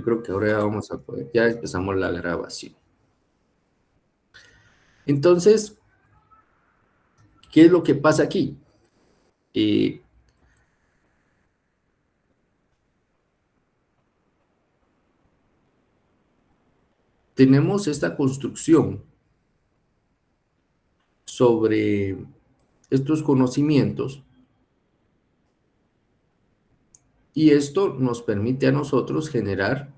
Creo que ahora ya vamos a poder, ya empezamos la grabación. Entonces, ¿qué es lo que pasa aquí? Eh, Tenemos esta construcción sobre estos conocimientos y esto nos permite a nosotros generar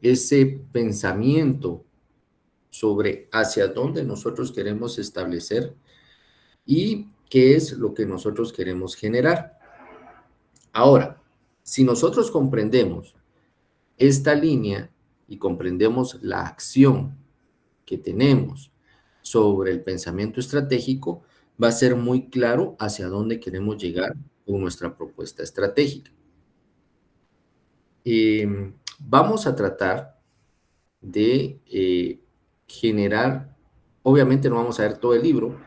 ese pensamiento sobre hacia dónde nosotros queremos establecer y qué es lo que nosotros queremos generar. Ahora, si nosotros comprendemos esta línea y comprendemos la acción que tenemos sobre el pensamiento estratégico, va a ser muy claro hacia dónde queremos llegar con nuestra propuesta estratégica. Vamos a tratar de generar, obviamente no vamos a ver todo el libro,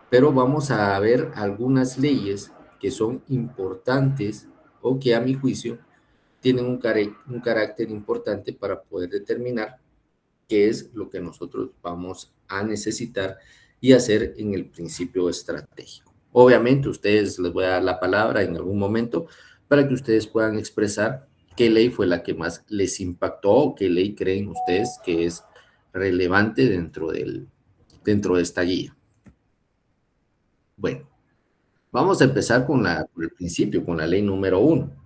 pero vamos a ver algunas leyes que son importantes o que a mi juicio tienen un carácter importante para poder determinar qué es lo que nosotros vamos a necesitar y hacer en el principio estratégico. Obviamente, ustedes les voy a dar la palabra en algún momento para que ustedes puedan expresar qué ley fue la que más les impactó o qué ley creen ustedes que es relevante dentro de esta guía. Bueno, vamos a empezar por el principio, con la ley número 1.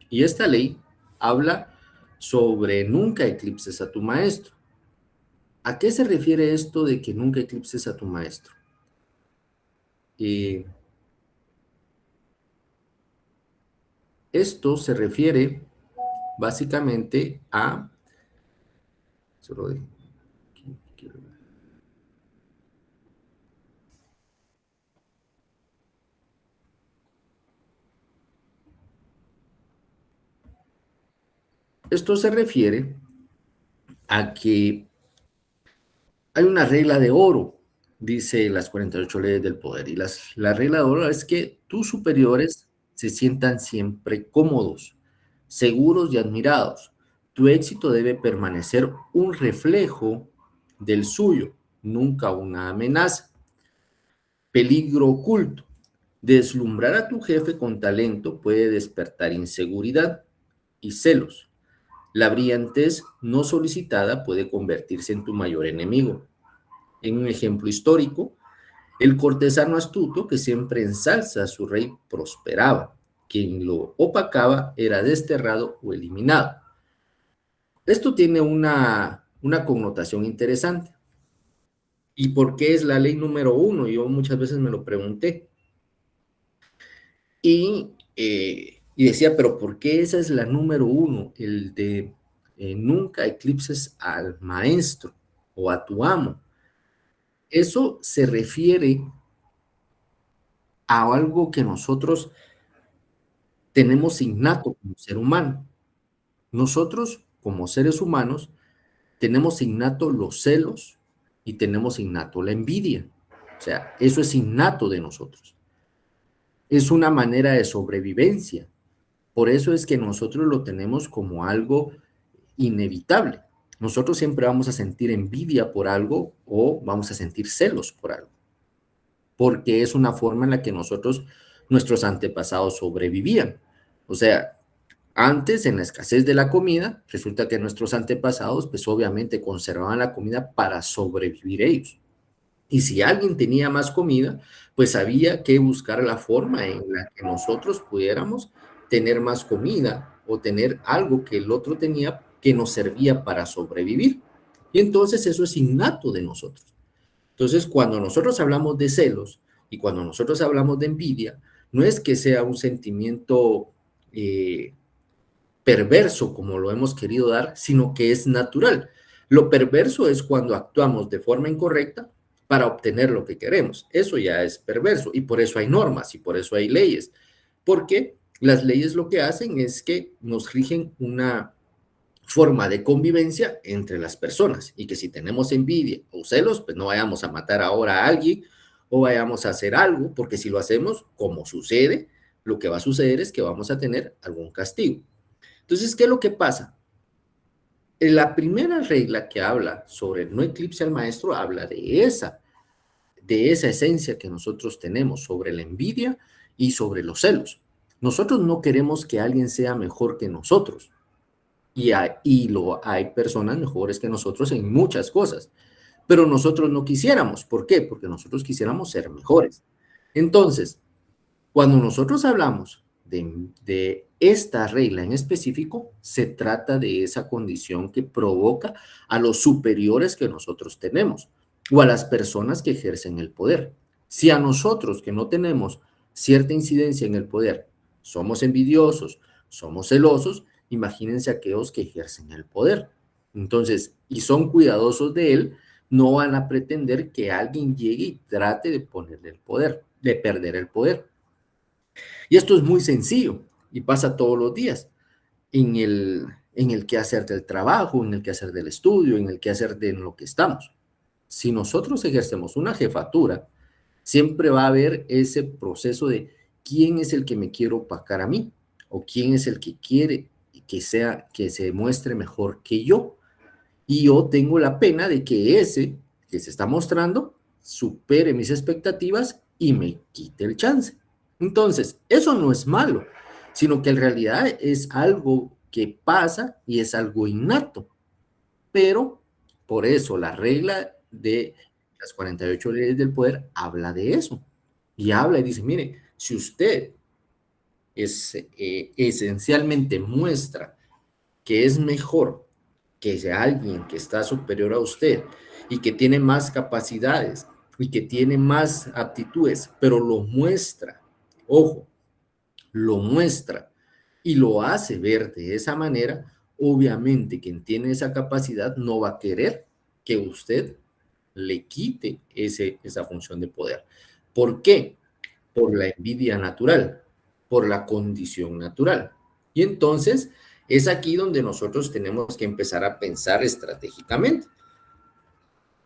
Y esta ley habla sobre nunca eclipses a tu maestro. ¿A qué se refiere esto de que nunca eclipses a tu maestro? Eh, Esto se refiere básicamente a... Solo de, esto se refiere a que hay una regla de oro, dice las 48 leyes del poder, y la regla de oro es que tus superiores se sientan siempre cómodos, seguros y admirados. Tu éxito debe permanecer un reflejo del suyo, nunca una amenaza. Peligro oculto. Deslumbrar a tu jefe con talento puede despertar inseguridad y celos. La brillantez no solicitada puede convertirse en tu mayor enemigo. En un ejemplo histórico, el cortesano astuto que siempre ensalza a su rey prosperaba. Quien lo opacaba era desterrado o eliminado. Esto tiene una connotación interesante. ¿Y por qué es la ley número 1? Yo muchas veces me lo pregunté. Y decía, pero ¿por qué esa es la número 1? El de nunca eclipses al maestro o a tu amo. Eso se refiere a algo que nosotros tenemos innato como ser humano. Nosotros, como seres humanos, tenemos innato los celos y tenemos innato la envidia. O sea, eso es innato de nosotros. Es una manera de sobrevivencia. Por eso es que nosotros lo tenemos como algo inevitable. Nosotros siempre vamos a sentir envidia por algo o vamos a sentir celos por algo, porque es una forma en la que nuestros antepasados sobrevivían. O sea, antes, en la escasez de la comida, resulta que nuestros antepasados, pues obviamente conservaban la comida para sobrevivir ellos. Y si alguien tenía más comida, pues había que buscar la forma en la que nosotros pudiéramos tener más comida o tener algo que el otro tenía que nos servía para sobrevivir. Y entonces eso es innato de nosotros. Entonces, cuando nosotros hablamos de celos y cuando nosotros hablamos de envidia, no es que sea un sentimiento eh, perverso como lo hemos querido dar, sino que es natural. Lo perverso es cuando actuamos de forma incorrecta para obtener lo que queremos. Eso ya es perverso y por eso hay normas y por eso hay leyes. Porque las leyes lo que hacen es que nos rigen una forma de convivencia entre las personas y que si tenemos envidia o celos, pues no vayamos a matar ahora a alguien o vayamos a hacer algo, porque si lo hacemos, como sucede, lo que va a suceder es que vamos a tener algún castigo. Entonces, ¿qué es lo que pasa? La primera regla que habla sobre el no eclipse al maestro habla de esa esencia que nosotros tenemos sobre la envidia y sobre los celos. Nosotros no queremos que alguien sea mejor que nosotros. Hay personas mejores que nosotros en muchas cosas, pero nosotros no quisiéramos. ¿Por qué? Porque nosotros quisiéramos ser mejores. Entonces, cuando nosotros hablamos de esta regla en específico, se trata de esa condición que provoca a los superiores que nosotros tenemos o a las personas que ejercen el poder. Si a nosotros que no tenemos cierta incidencia en el poder somos envidiosos, somos celosos, imagínense aquellos que ejercen el poder. Entonces, y son cuidadosos de él, no van a pretender que alguien llegue y trate de ponerle el poder, de perder el poder. Y esto es muy sencillo y pasa todos los días en el quehacer del trabajo, en el quehacer del estudio, en el quehacer de lo que estamos. Si nosotros ejercemos una jefatura, siempre va a haber ese proceso de quién es el que me quiere opacar a mí o quién es el que quiere que se muestre mejor que yo. Y yo tengo la pena de que ese que se está mostrando supere mis expectativas y me quite el chance. Entonces, eso no es malo, sino que en realidad es algo que pasa y es algo innato. Pero por eso la regla de las 48 leyes del poder habla de eso. Y habla y dice, mire, si usted esencialmente muestra que es mejor que sea alguien que está superior a usted y que tiene más capacidades y que tiene más aptitudes, pero lo muestra, ojo, lo muestra y lo hace ver de esa manera, obviamente quien tiene esa capacidad no va a querer que usted le quite esa función de poder. ¿Por qué? Por la envidia natural, por la condición natural. Y entonces es aquí donde nosotros tenemos que empezar a pensar estratégicamente.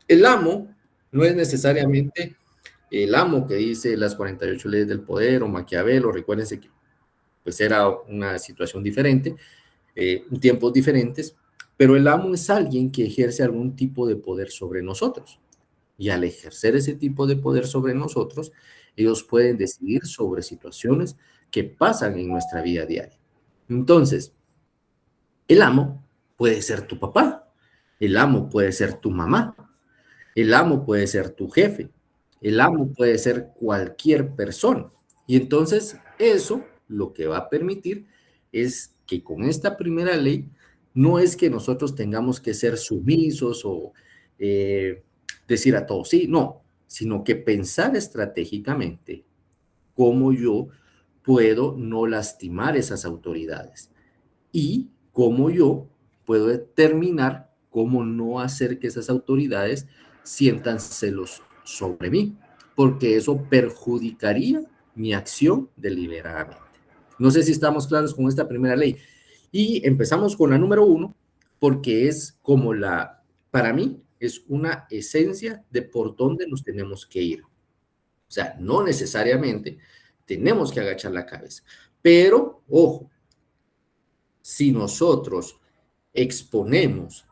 El amo no es necesariamente el amo que dice las 48 leyes del poder o Maquiavelo, recuérdense que pues era una situación diferente, tiempos diferentes, pero el amo es alguien que ejerce algún tipo de poder sobre nosotros. Y al ejercer ese tipo de poder sobre nosotros, ellos pueden decidir sobre situaciones que pasan en nuestra vida diaria. Entonces, el amo puede ser tu papá, el amo puede ser tu mamá, el amo puede ser tu jefe, el amo puede ser cualquier persona. Y entonces eso lo que va a permitir es que con esta primera ley no es que nosotros tengamos que ser sumisos o decir a todos sí, no, sino que pensar estratégicamente cómo yo puedo no lastimar esas autoridades y cómo yo puedo determinar cómo no hacer que esas autoridades sientan celos sobre mí, porque eso perjudicaría mi acción deliberadamente. No sé si estamos claros con esta primera ley. Y empezamos con la número 1, porque es como para mí, es una esencia de por dónde nos tenemos que ir. O sea, no necesariamente tenemos que agachar la cabeza, pero ojo, si nosotros exponemos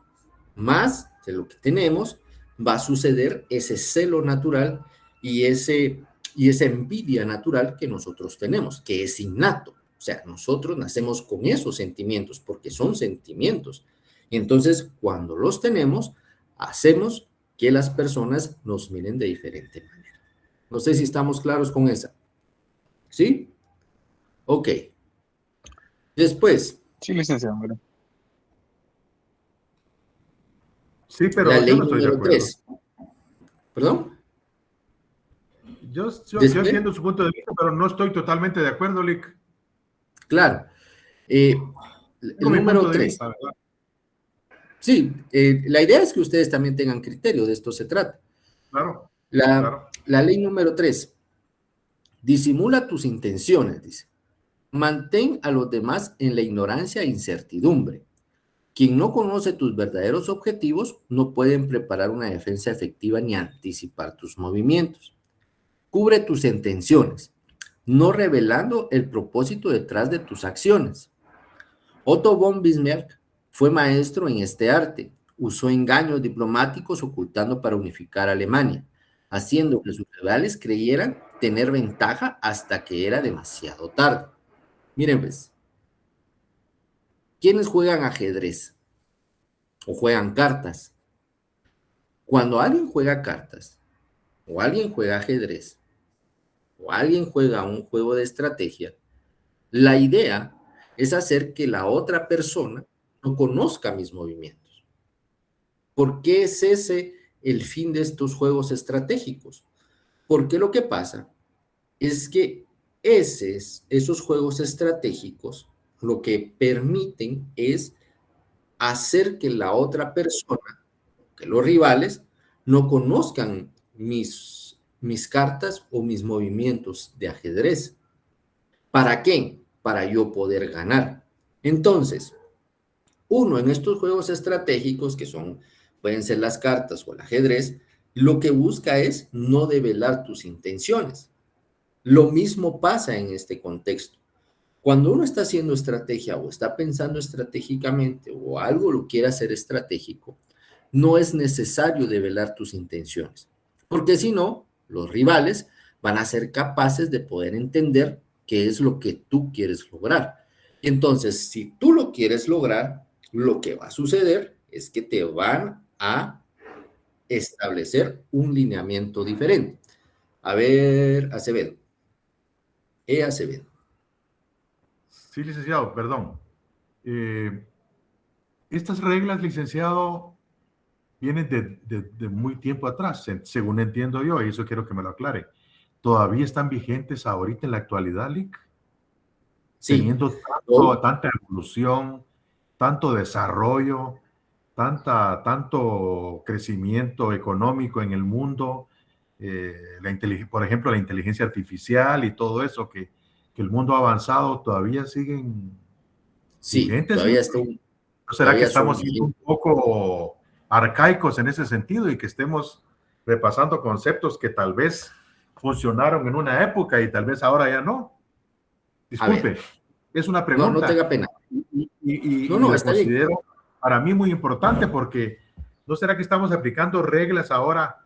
más de lo que tenemos, va a suceder ese celo natural y, y esa envidia natural que nosotros tenemos, que es innato. O sea, nosotros nacemos con esos sentimientos porque son sentimientos. Y entonces, cuando los tenemos, hacemos que las personas nos miren de diferente manera. No sé si estamos claros con esa. ¿Sí? Ok. Después, Sí, licenciado. Bueno. Sí, la pero yo ley no estoy de número acuerdo. 3. ¿Perdón? Yo Después, entiendo su punto de vista, pero no estoy totalmente de acuerdo, Lick. claro. Tengo El mi número punto de 3. vista, ¿verdad? Sí, la idea es que ustedes también tengan criterio, de esto se trata. Claro, La, claro. la ley número 3. Disimula tus intenciones, dice. Mantén a los demás en la ignorancia e incertidumbre. Quien no conoce tus verdaderos objetivos no pueden preparar una defensa efectiva ni anticipar tus movimientos. Cubre tus intenciones, no revelando el propósito detrás de tus acciones. Otto von Bismarck fue maestro en este arte. Usó engaños diplomáticos ocultando para unificar a Alemania, haciendo que sus rivales creyeran tener ventaja hasta que era demasiado tarde. Miren, pues, ¿quiénes juegan ajedrez o juegan cartas? Cuando alguien juega cartas, o alguien juega ajedrez, o alguien juega un juego de estrategia, la idea es hacer que la otra persona no conozca mis movimientos. ¿Por qué es ese el fin de estos juegos estratégicos? Porque lo que pasa es que esos juegos estratégicos lo que permiten es hacer que la otra persona, que los rivales, no conozcan mis cartas o mis movimientos de ajedrez. ¿Para qué? Para yo poder ganar. Entonces, uno en estos juegos estratégicos, que pueden ser las cartas o el ajedrez, lo que busca es no develar tus intenciones. Lo mismo pasa en este contexto. Cuando uno está haciendo estrategia o está pensando estratégicamente o algo lo quiere hacer estratégico, no es necesario develar tus intenciones, porque si no, los rivales van a ser capaces de poder entender qué es lo que tú quieres lograr. Y entonces, si tú lo quieres lograr, lo que va a suceder es que te van a establecer un lineamiento diferente. A ver, Acevedo. Acevedo. Sí, licenciado, perdón. Estas reglas, licenciado, vienen de muy tiempo atrás, según entiendo yo, y eso quiero que me lo aclare. ¿Todavía están vigentes ahorita en la actualidad, Lick? Sí. Teniendo Hoy, tanta evolución, tanto desarrollo, tanto crecimiento económico en el mundo, por ejemplo, la inteligencia artificial y todo eso que el mundo ha avanzado, todavía siguen sí, vigentes, Lick. ¿No será que todavía son estamos siendo un poco arcaicos en ese sentido y que estemos repasando conceptos que tal vez funcionaron en una época y tal vez ahora ya no? A ver, Disculpe, es una no tenga pregunta pena. No, y no, la está bien. considero para mí muy importante porque ¿no será que estamos aplicando reglas ahora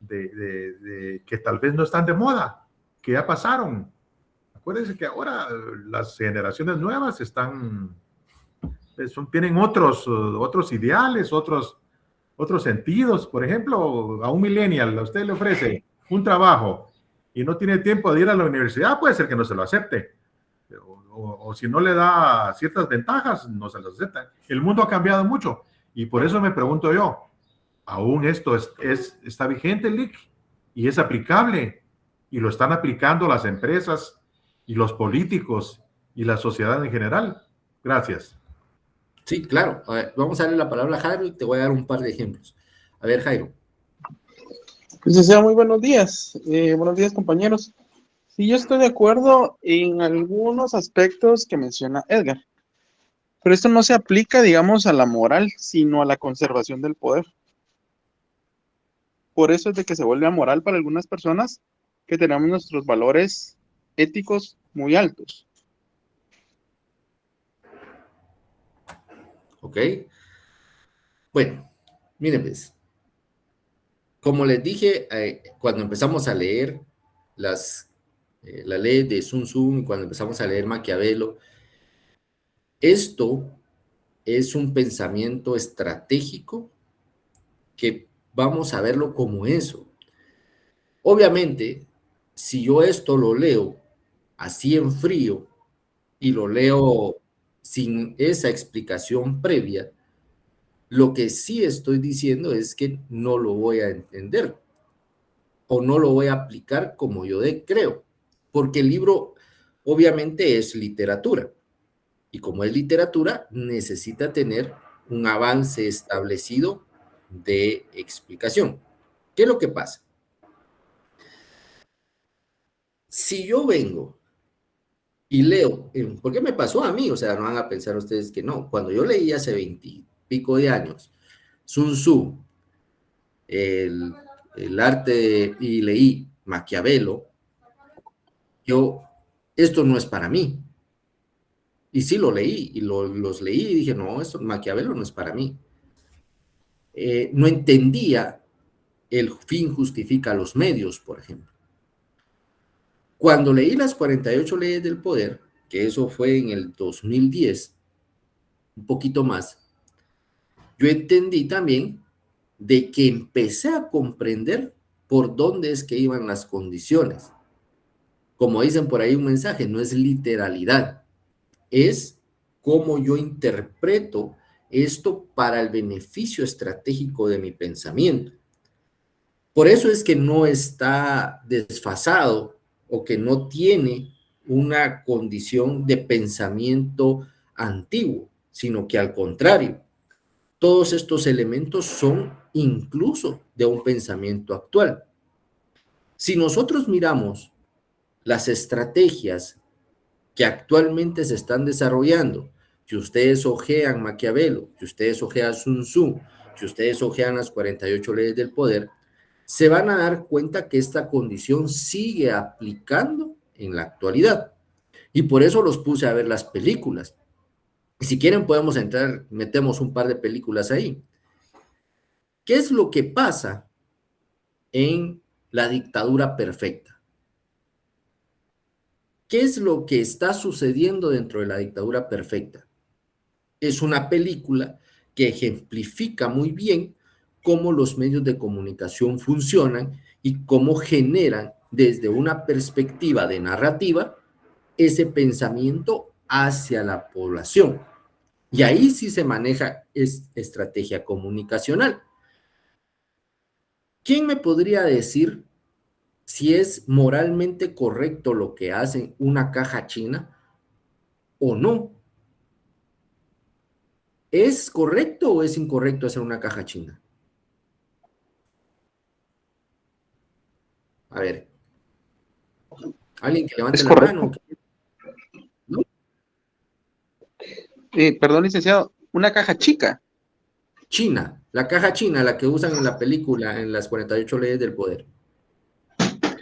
que tal vez no están de moda, que ya pasaron? Acuérdense que ahora las generaciones nuevas tienen otros ideales, otros sentidos. Por ejemplo, a un millennial, a usted le ofrece un trabajo y no tiene tiempo de ir a la universidad, puede ser que no se lo acepte. O si no le da ciertas ventajas, no se las acepta. El mundo ha cambiado mucho y por eso me pregunto yo, ¿aún esto está vigente, Lick? ¿Y es aplicable? ¿Y lo están aplicando las empresas y los políticos y la sociedad en general? Gracias. Sí, claro. A ver, vamos a darle la palabra a Jairo y te voy a dar un par de ejemplos. A ver, Jairo. Licenciado, muy buenos días. Buenos días, compañeros. Sí, yo estoy de acuerdo en algunos aspectos que menciona Edgar, pero esto no se aplica, digamos, a la moral, sino a la conservación del poder. Por eso es de que se vuelve amoral para algunas personas que tenemos nuestros valores éticos muy altos. ¿Ok? Bueno, miren, pues, como les dije, cuando empezamos a leer la ley de Sun Tzu y cuando empezamos a leer Maquiavelo, esto es un pensamiento estratégico que vamos a verlo como eso. Obviamente, si yo esto lo leo así en frío y lo leo sin esa explicación previa, lo que sí estoy diciendo es que no lo voy a entender o no lo voy a aplicar como yo creo, porque el libro obviamente es literatura y como es literatura necesita tener un avance establecido de explicación. ¿Qué es lo que pasa? Si yo vengo y leo, ¿por qué me pasó a mí? O sea, no van a pensar ustedes que no. Cuando yo leí hace 20 y pico de años Sun Tzu, el, el arte y leí Maquiavelo, esto no es para mí. Y sí lo leí, y los leí y dije, no, esto Maquiavelo no es para mí. No entendía el fin justifica los medios, por ejemplo. Cuando leí las 48 leyes del poder, que eso fue en el 2010, un poquito más, yo entendí también de que empecé a comprender por dónde es que iban las condiciones. Como dicen por ahí un mensaje, no es literalidad, es cómo yo interpreto esto para el beneficio estratégico de mi pensamiento. Por eso es que no está desfasado o que no tiene una condición de pensamiento antiguo, sino que al contrario, todos estos elementos son incluso de un pensamiento actual. Si nosotros miramos las estrategias que actualmente se están desarrollando, que ustedes ojean Maquiavelo, que ustedes ojean Sun Tzu, que ustedes ojean las 48 leyes del poder, se van a dar cuenta que esta condición sigue aplicando en la actualidad. Y por eso los puse a ver las películas. Y si quieren podemos entrar, metemos un par de películas ahí. ¿Qué es lo que pasa en La dictadura perfecta? ¿Qué es lo que está sucediendo dentro de La dictadura perfecta? Es una película que ejemplifica muy bien cómo los medios de comunicación funcionan y cómo generan desde una perspectiva de narrativa ese pensamiento hacia la población. Y ahí sí se maneja estrategia comunicacional. ¿Quién me podría decir si es moralmente correcto lo que hace una caja china o no? ¿Es correcto o es incorrecto hacer una caja china? A ver, alguien que levante Es la mano. correcto. ¿No? Perdón, licenciado, una caja chica. China, la caja china, la que usan en la película, en las 48 leyes del poder.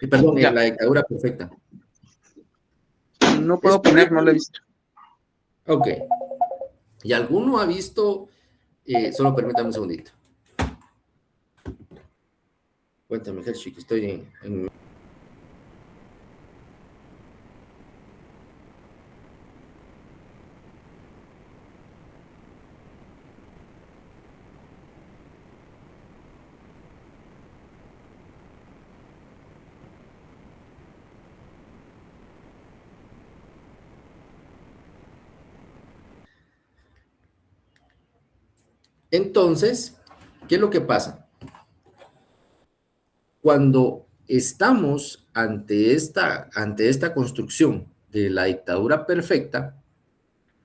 Perdón, en Ya, la dictadura perfecta. no puedo ¿Es opinar, no correcto? lo he visto. Ok. ¿Y alguno ha visto? Solo permítame un segundito. Cuéntame, Hershey, que estoy en... Entonces, ¿qué es lo que pasa? Cuando estamos ante esta construcción de la dictadura perfecta,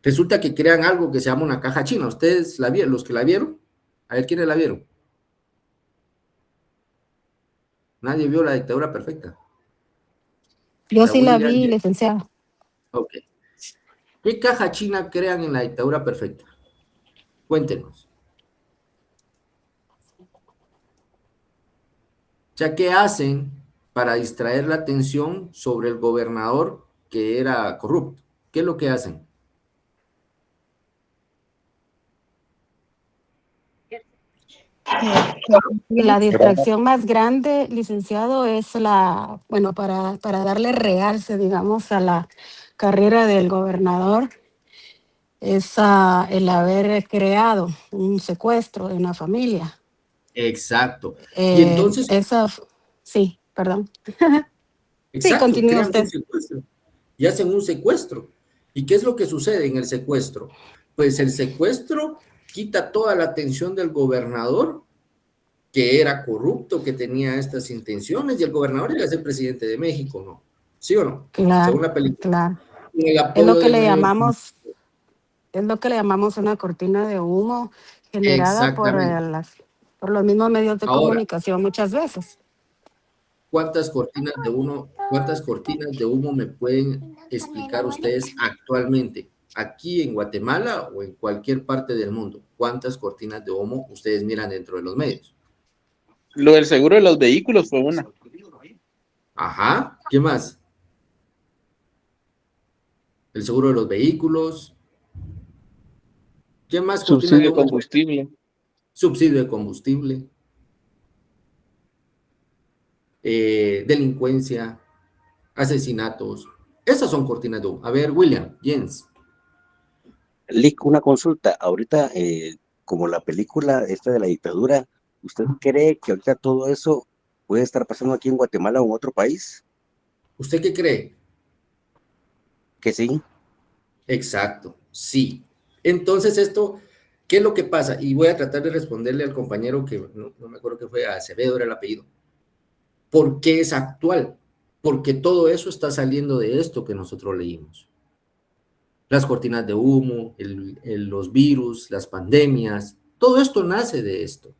resulta que crean algo que se llama una caja china. ¿Ustedes la vieron? ¿Los que la vieron? A ver, ¿quiénes la vieron? Nadie vio la dictadura perfecta. Yo La sí la William. vi, licenciado. Ok. ¿Qué caja china crean en la dictadura perfecta? Cuéntenos. O sea, ¿qué hacen para distraer la atención sobre el gobernador que era corrupto? ¿Qué es lo que hacen? La distracción más grande, licenciado, es bueno, para darle realce, digamos, a la carrera del gobernador, es el haber creado un secuestro de una familia. Exacto. Y entonces, Sí, perdón. Sí, exacto, continúe crean un usted. secuestro y hacen un secuestro. ¿Y qué es lo que sucede en el secuestro? Pues el secuestro quita toda la atención del gobernador, que era corrupto, que tenía estas intenciones, y el gobernador iba a ser presidente de México, ¿no? ¿Sí o no? Claro, Según la película. claro. Y el Es lo apoyo que del le medio. llamamos una cortina de humo generada Exactamente. por los mismos medios de Ahora, comunicación muchas veces. ¿cuántas cortinas de humo me pueden explicar ustedes actualmente? Aquí en Guatemala o en cualquier parte del mundo, ¿cuántas cortinas de humo ustedes miran dentro de los medios? Lo del seguro de los vehículos fue una. Ajá, ¿qué más? El seguro de los vehículos, ¿Qué más cortinas de Subsidio de humo? combustible. Subsidio de combustible, delincuencia, asesinatos. Esas son cortinas de humo. A ver, William, Jens. Lick, una consulta. Ahorita, como la película esta de la dictadura, ¿usted cree que ahorita todo eso puede estar pasando aquí en Guatemala o en otro país? ¿Usted qué cree? Que sí. Exacto, sí. Entonces esto, ¿qué es lo que pasa? Y voy a tratar de responderle al compañero que no me acuerdo que fue, Acevedo era el apellido. ¿Por qué es actual? Porque todo eso está saliendo de esto que nosotros leímos. Las cortinas de humo, los virus, las pandemias, todo esto nace de esto.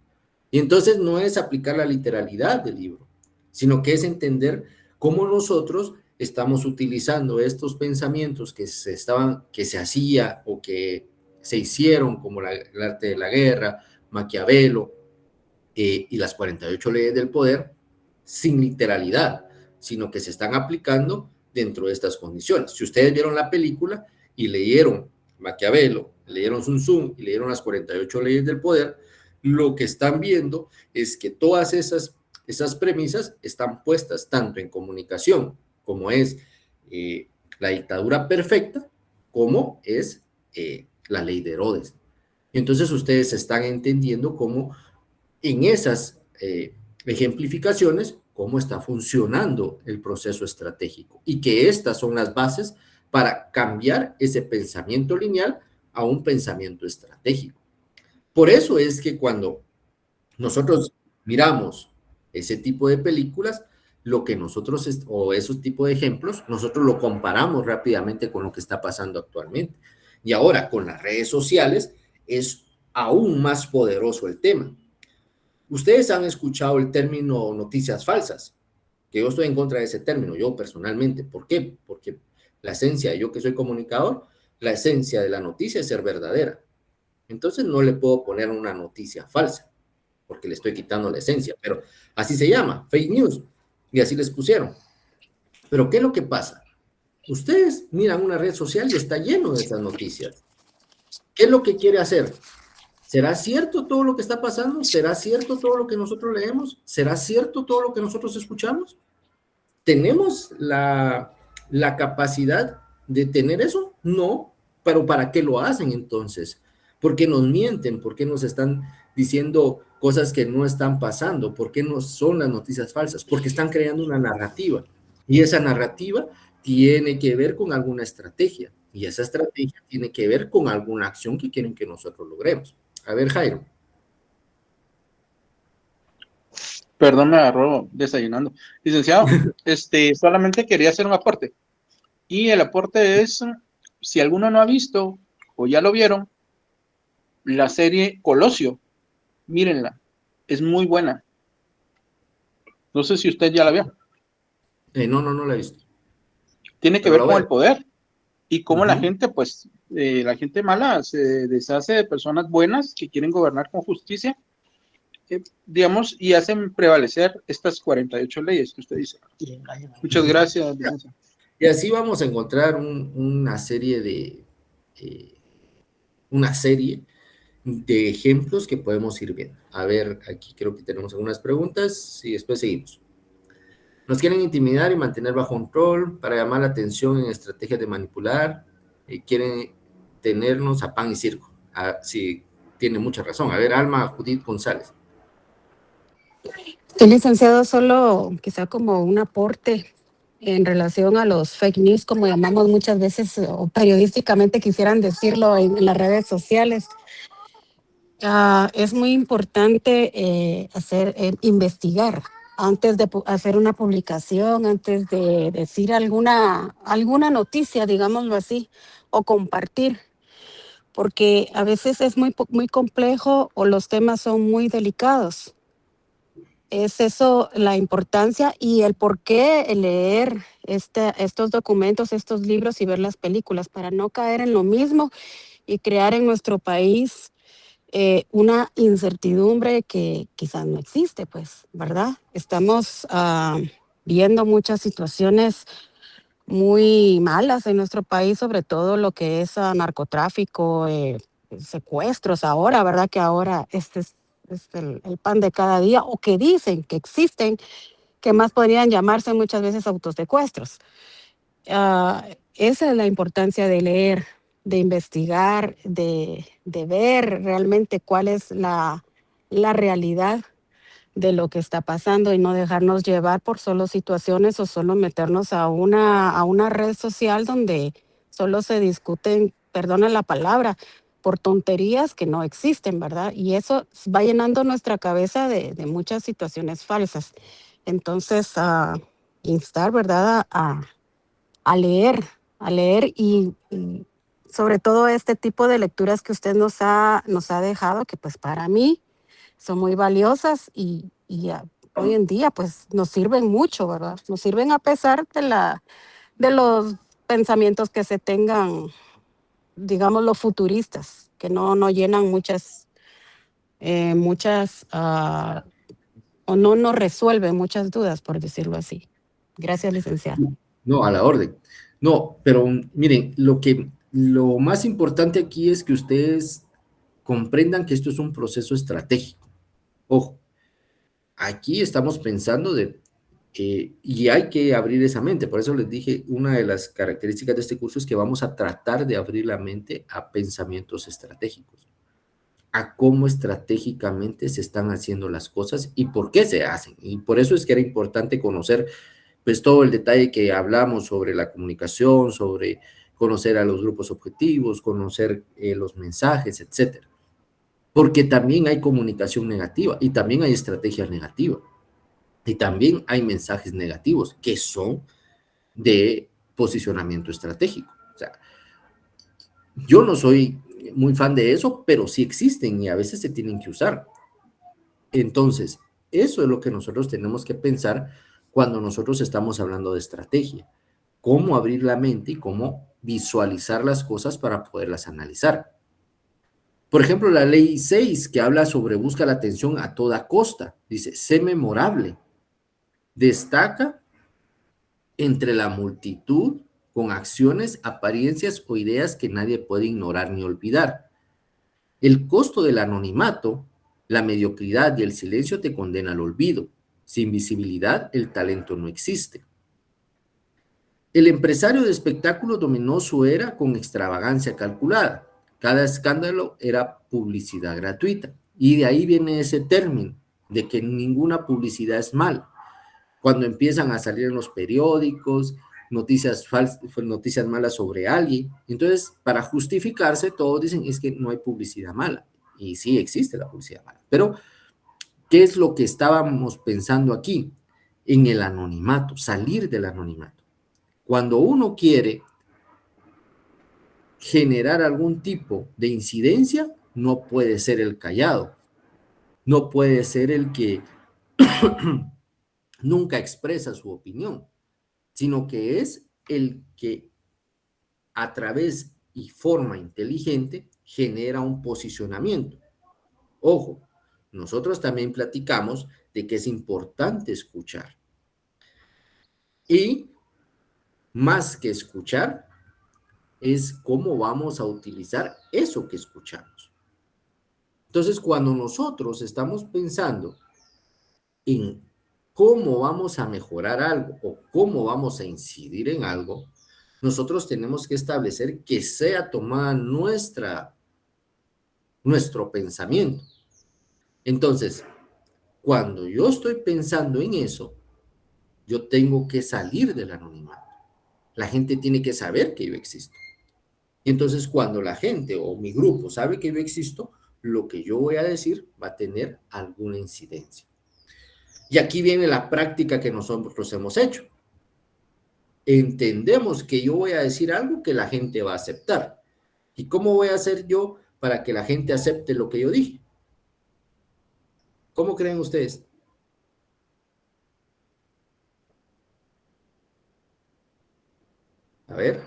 Y entonces no es aplicar la literalidad del libro, sino que es entender cómo nosotros estamos utilizando estos pensamientos que se hacía o que se hicieron, como el arte de la guerra, Maquiavelo y las 48 leyes del poder, sin literalidad, sino que se están aplicando dentro de estas condiciones. Si ustedes vieron la película y leyeron Maquiavelo, leyeron Sun Tzu y leyeron las 48 leyes del poder, lo que están viendo es que todas esas premisas están puestas tanto en comunicación, como es la dictadura perfecta, como es la ley de Herodes. Entonces ustedes están entendiendo cómo en esas ejemplificaciones, cómo está funcionando el proceso estratégico y que estas son las bases para cambiar ese pensamiento lineal a un pensamiento estratégico. Por eso es que cuando nosotros miramos ese tipo de películas, lo que nosotros, o esos tipos de ejemplos, nosotros lo comparamos rápidamente con lo que está pasando actualmente. Y ahora, con las redes sociales, es aún más poderoso el tema. Ustedes han escuchado el término noticias falsas, que yo estoy en contra de ese término, yo personalmente. ¿Por qué? Porque la esencia, yo que soy comunicador, la esencia de la noticia es ser verdadera. Entonces no le puedo poner una noticia falsa, porque le estoy quitando la esencia, pero así se llama, fake news, y así les pusieron. Pero ¿qué es lo que pasa? Ustedes miran una red social y está lleno de esas noticias. ¿Qué es lo que quiere hacer? ¿Será cierto todo lo que está pasando? ¿Será cierto todo lo que nosotros leemos? ¿Será cierto todo lo que nosotros escuchamos? ¿Tenemos la capacidad de tener eso? No, pero ¿para qué lo hacen entonces? ¿Por qué nos mienten? ¿Por qué nos están diciendo cosas que no están pasando? ¿Por qué no son las noticias falsas? Porque están creando una narrativa y esa narrativa tiene que ver con alguna estrategia y esa estrategia tiene que ver con alguna acción que quieren que nosotros logremos. A ver, Jairo. Perdón, me agarró desayunando. Licenciado, solamente quería hacer un aporte. Y el aporte es, si alguno no ha visto o ya lo vieron, la serie Colosio, mírenla, es muy buena. No sé si usted ya la vio. No la he visto. Tiene que Pero ver con el poder y cómo la gente, pues, la gente mala se deshace de personas buenas que quieren gobernar con justicia, digamos, y hacen prevalecer estas 48 leyes que usted dice. Muchas gracias, licenciado. Y así vamos a encontrar una serie de ejemplos que podemos ir viendo. A ver, aquí creo que tenemos algunas preguntas y después seguimos. Nos quieren intimidar y mantener bajo control para llamar la atención en estrategias de manipular. Quieren tenernos a pan y circo. Sí, tiene mucha razón. A ver, Alma Judith González. El licenciado, solo quizá como un aporte en relación a los fake news, como llamamos muchas veces, o periodísticamente quisieran decirlo en las redes sociales. Es muy importante investigar antes de hacer una publicación, antes de decir alguna noticia, digámoslo así, o compartir, porque a veces es muy complejo o los temas son muy delicados. Es eso la importancia y el por qué leer estos documentos, estos libros y ver las películas, para no caer en lo mismo y crear en nuestro país una incertidumbre que quizás no existe, pues, ¿verdad? Estamos viendo muchas situaciones muy malas en nuestro país, sobre todo lo que es narcotráfico, secuestros ahora, ¿verdad? Que ahora este es el pan de cada día, o que dicen que existen, que más podrían llamarse muchas veces autosecuestros. Esa es la importancia de leer, de investigar, de ver realmente cuál es la realidad de lo que está pasando y no dejarnos llevar por solo situaciones o solo meternos a una red social donde solo se discuten, perdona la palabra, por tonterías que no existen, ¿verdad? Y eso va llenando nuestra cabeza de muchas situaciones falsas. Entonces, instar, ¿verdad? A leer, y sobre todo este tipo de lecturas que usted nos ha dejado, que pues para mí son muy valiosas y hoy en día pues nos sirven mucho, ¿verdad? Nos sirven a pesar de los pensamientos que se tengan, digamos, los futuristas, que no llenan muchas, o no nos resuelven muchas dudas, por decirlo así. Gracias, licenciada. No, a la orden. No, pero miren, lo más importante aquí es que ustedes comprendan que esto es un proceso estratégico. Ojo, aquí estamos pensando y hay que abrir esa mente. Por eso les dije, una de las características de este curso es que vamos a tratar de abrir la mente a pensamientos estratégicos, a cómo estratégicamente se están haciendo las cosas y por qué se hacen. Y por eso es que era importante conocer pues todo el detalle que hablamos sobre la comunicación, sobre conocer a los grupos objetivos, conocer los mensajes, etcétera. Porque también hay comunicación negativa y también hay estrategia negativa y también hay mensajes negativos que son de posicionamiento estratégico. O sea, yo no soy muy fan de eso, pero sí existen y a veces se tienen que usar. Entonces, eso es lo que nosotros tenemos que pensar cuando nosotros estamos hablando de estrategia. Cómo abrir la mente y cómo visualizar las cosas para poderlas analizar. Por ejemplo, la ley 6 que habla sobre busca la atención a toda costa. Dice, sé memorable. Destaca entre la multitud con acciones, apariencias o ideas que nadie puede ignorar ni olvidar. El costo del anonimato, la mediocridad y el silencio te condena al olvido. Sin visibilidad, el talento no existe. El empresario de espectáculos dominó su era con extravagancia calculada. Cada escándalo era publicidad gratuita. Y de ahí viene ese término de que ninguna publicidad es mala. Cuando empiezan a salir en los periódicos noticias noticias malas sobre alguien, entonces para justificarse todos dicen es que no hay publicidad mala. Y sí existe la publicidad mala. Pero, ¿qué es lo que estábamos pensando aquí? En el anonimato, salir del anonimato. Cuando uno quiere generar algún tipo de incidencia, no puede ser el callado, no puede ser el que nunca expresa su opinión, sino que es el que a través y forma inteligente genera un posicionamiento. Ojo, nosotros también platicamos de que es importante escuchar. Y más que escuchar, es cómo vamos a utilizar eso que escuchamos. Entonces, cuando nosotros estamos pensando en cómo vamos a mejorar algo o cómo vamos a incidir en algo, nosotros tenemos que establecer que sea tomada nuestro pensamiento. Entonces, cuando yo estoy pensando en eso, yo tengo que salir del anonimato. La gente tiene que saber que yo existo. Y entonces, cuando la gente o mi grupo sabe que yo existo, lo que yo voy a decir va a tener alguna incidencia. Y aquí viene la práctica que nosotros hemos hecho. Entendemos que yo voy a decir algo que la gente va a aceptar. ¿Y cómo voy a hacer yo para que la gente acepte lo que yo dije? ¿Cómo creen ustedes? A ver.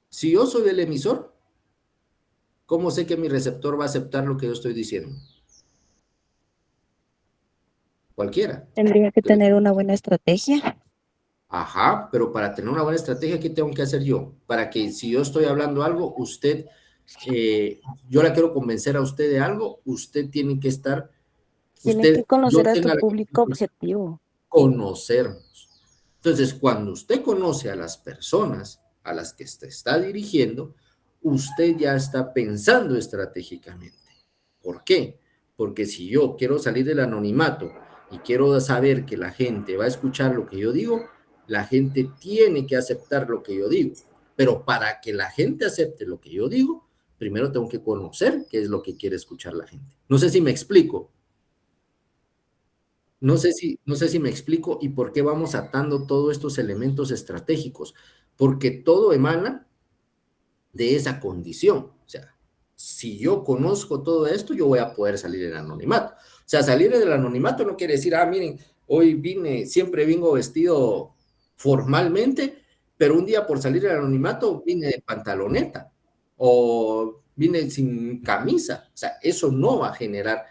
Si yo soy el emisor, ¿cómo sé que mi receptor va a aceptar lo que yo estoy diciendo? Cualquiera. Tendría que tener una buena estrategia. Ajá, pero para tener una buena estrategia, ¿qué tengo que hacer yo? Para que si yo estoy hablando algo, usted, yo la quiero convencer a usted de algo, usted tiene que estar, Tienes que yo conocer a tu tenga la público objetivo. conocernos. Entonces, cuando usted conoce a las personas a las que se está dirigiendo, usted ya está pensando estratégicamente. ¿Por qué? Porque si yo quiero salir del anonimato y quiero saber que la gente va a escuchar lo que yo digo, la gente tiene que aceptar lo que yo digo. Pero para que la gente acepte lo que yo digo, primero tengo que conocer qué es lo que quiere escuchar la gente. No sé si me explico. No sé si me explico y por qué vamos atando todos estos elementos estratégicos, porque todo emana de esa condición. O sea, si yo conozco todo esto, yo voy a poder salir del anonimato. O sea, salir del anonimato no quiere decir, miren, hoy siempre vengo vestido formalmente, pero un día por salir del anonimato vine de pantaloneta o vine sin camisa. O sea, eso no va a generar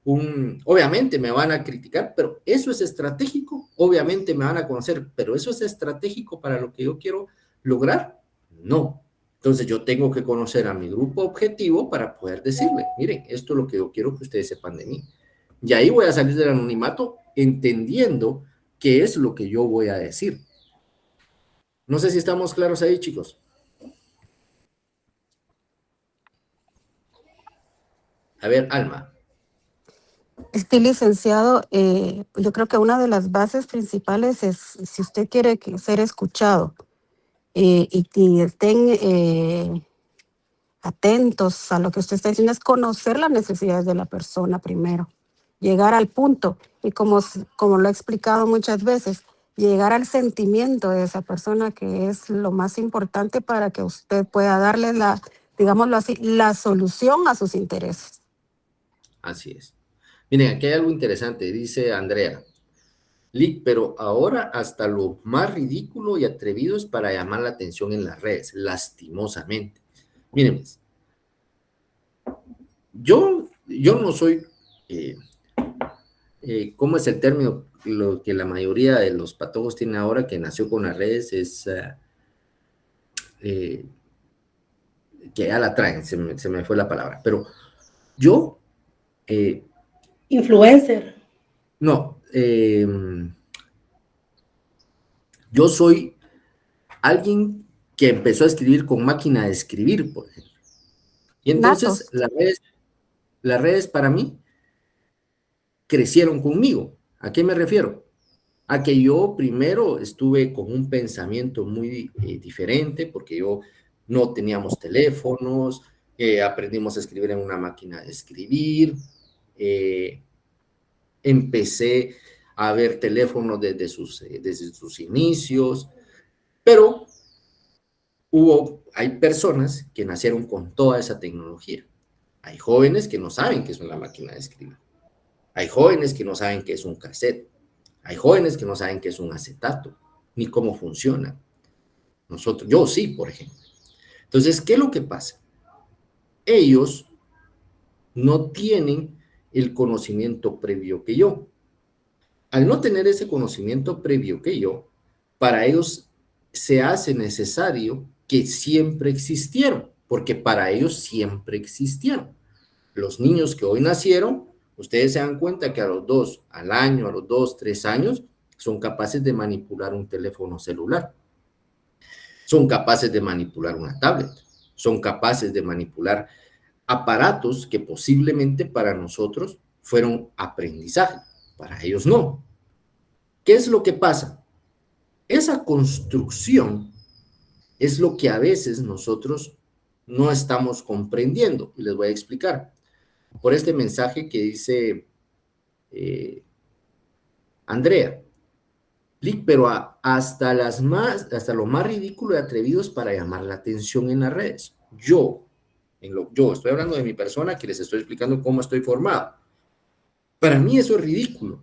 obviamente me van a criticar, pero eso es estratégico, obviamente me van a conocer, pero eso es estratégico para lo que yo quiero lograr, no. Entonces yo tengo que conocer a mi grupo objetivo para poder decirle, miren, esto es lo que yo quiero que ustedes sepan de mí. Y ahí voy a salir del anonimato entendiendo qué es lo que yo voy a decir. No sé si estamos claros ahí, chicos. A ver, Alma. Este licenciado, yo creo que una de las bases principales es, si usted quiere ser escuchado y estén atentos a lo que usted está diciendo, es conocer las necesidades de la persona primero, llegar al punto y como lo he explicado muchas veces, llegar al sentimiento de esa persona, que es lo más importante para que usted pueda darle digámoslo así, la solución a sus intereses. Así es. Miren, aquí hay algo interesante, dice Andrea. Lick, pero ahora hasta lo más ridículo y atrevido es para llamar la atención en las redes, lastimosamente. Miren, pues, yo no soy, ¿cómo es el término? Lo que la mayoría de los patojos tienen ahora, que nació con las redes, es que ya la traen, se me fue la palabra, pero yo... Influencer. No, yo soy alguien que empezó a escribir con máquina de escribir, por ejemplo. Y entonces las redes para mí crecieron conmigo. ¿A qué me refiero? A que yo primero estuve con un pensamiento muy diferente, porque yo no teníamos teléfonos, aprendimos a escribir en una máquina de escribir, empecé a ver teléfonos desde sus inicios, pero hay personas que nacieron con toda esa tecnología. Hay jóvenes que no saben qué es una máquina de escribir. Hay jóvenes que no saben qué es un cassette. Hay jóvenes que no saben qué es un acetato, ni cómo funciona. Yo sí, por ejemplo. Entonces, ¿qué es lo que pasa? Ellos no tienen el conocimiento previo que yo. Al no tener ese conocimiento previo que yo, para ellos se hace necesario que siempre existieron, porque para ellos siempre existieron. Los niños que hoy nacieron, ustedes se dan cuenta que a los 2, al año, a los 2, 3 años, son capaces de manipular un teléfono celular, son capaces de manipular una tablet, son capaces de manipular aparatos que posiblemente para nosotros fueron aprendizaje, para ellos no. ¿Qué es lo que pasa? Esa construcción es lo que a veces nosotros no estamos comprendiendo. Y les voy a explicar. Por este mensaje que dice Andrea. Pero hasta lo más ridículo y atrevidos para llamar la atención en las redes. Yo estoy hablando de mi persona, que les estoy explicando cómo estoy formado. Para mí eso es ridículo.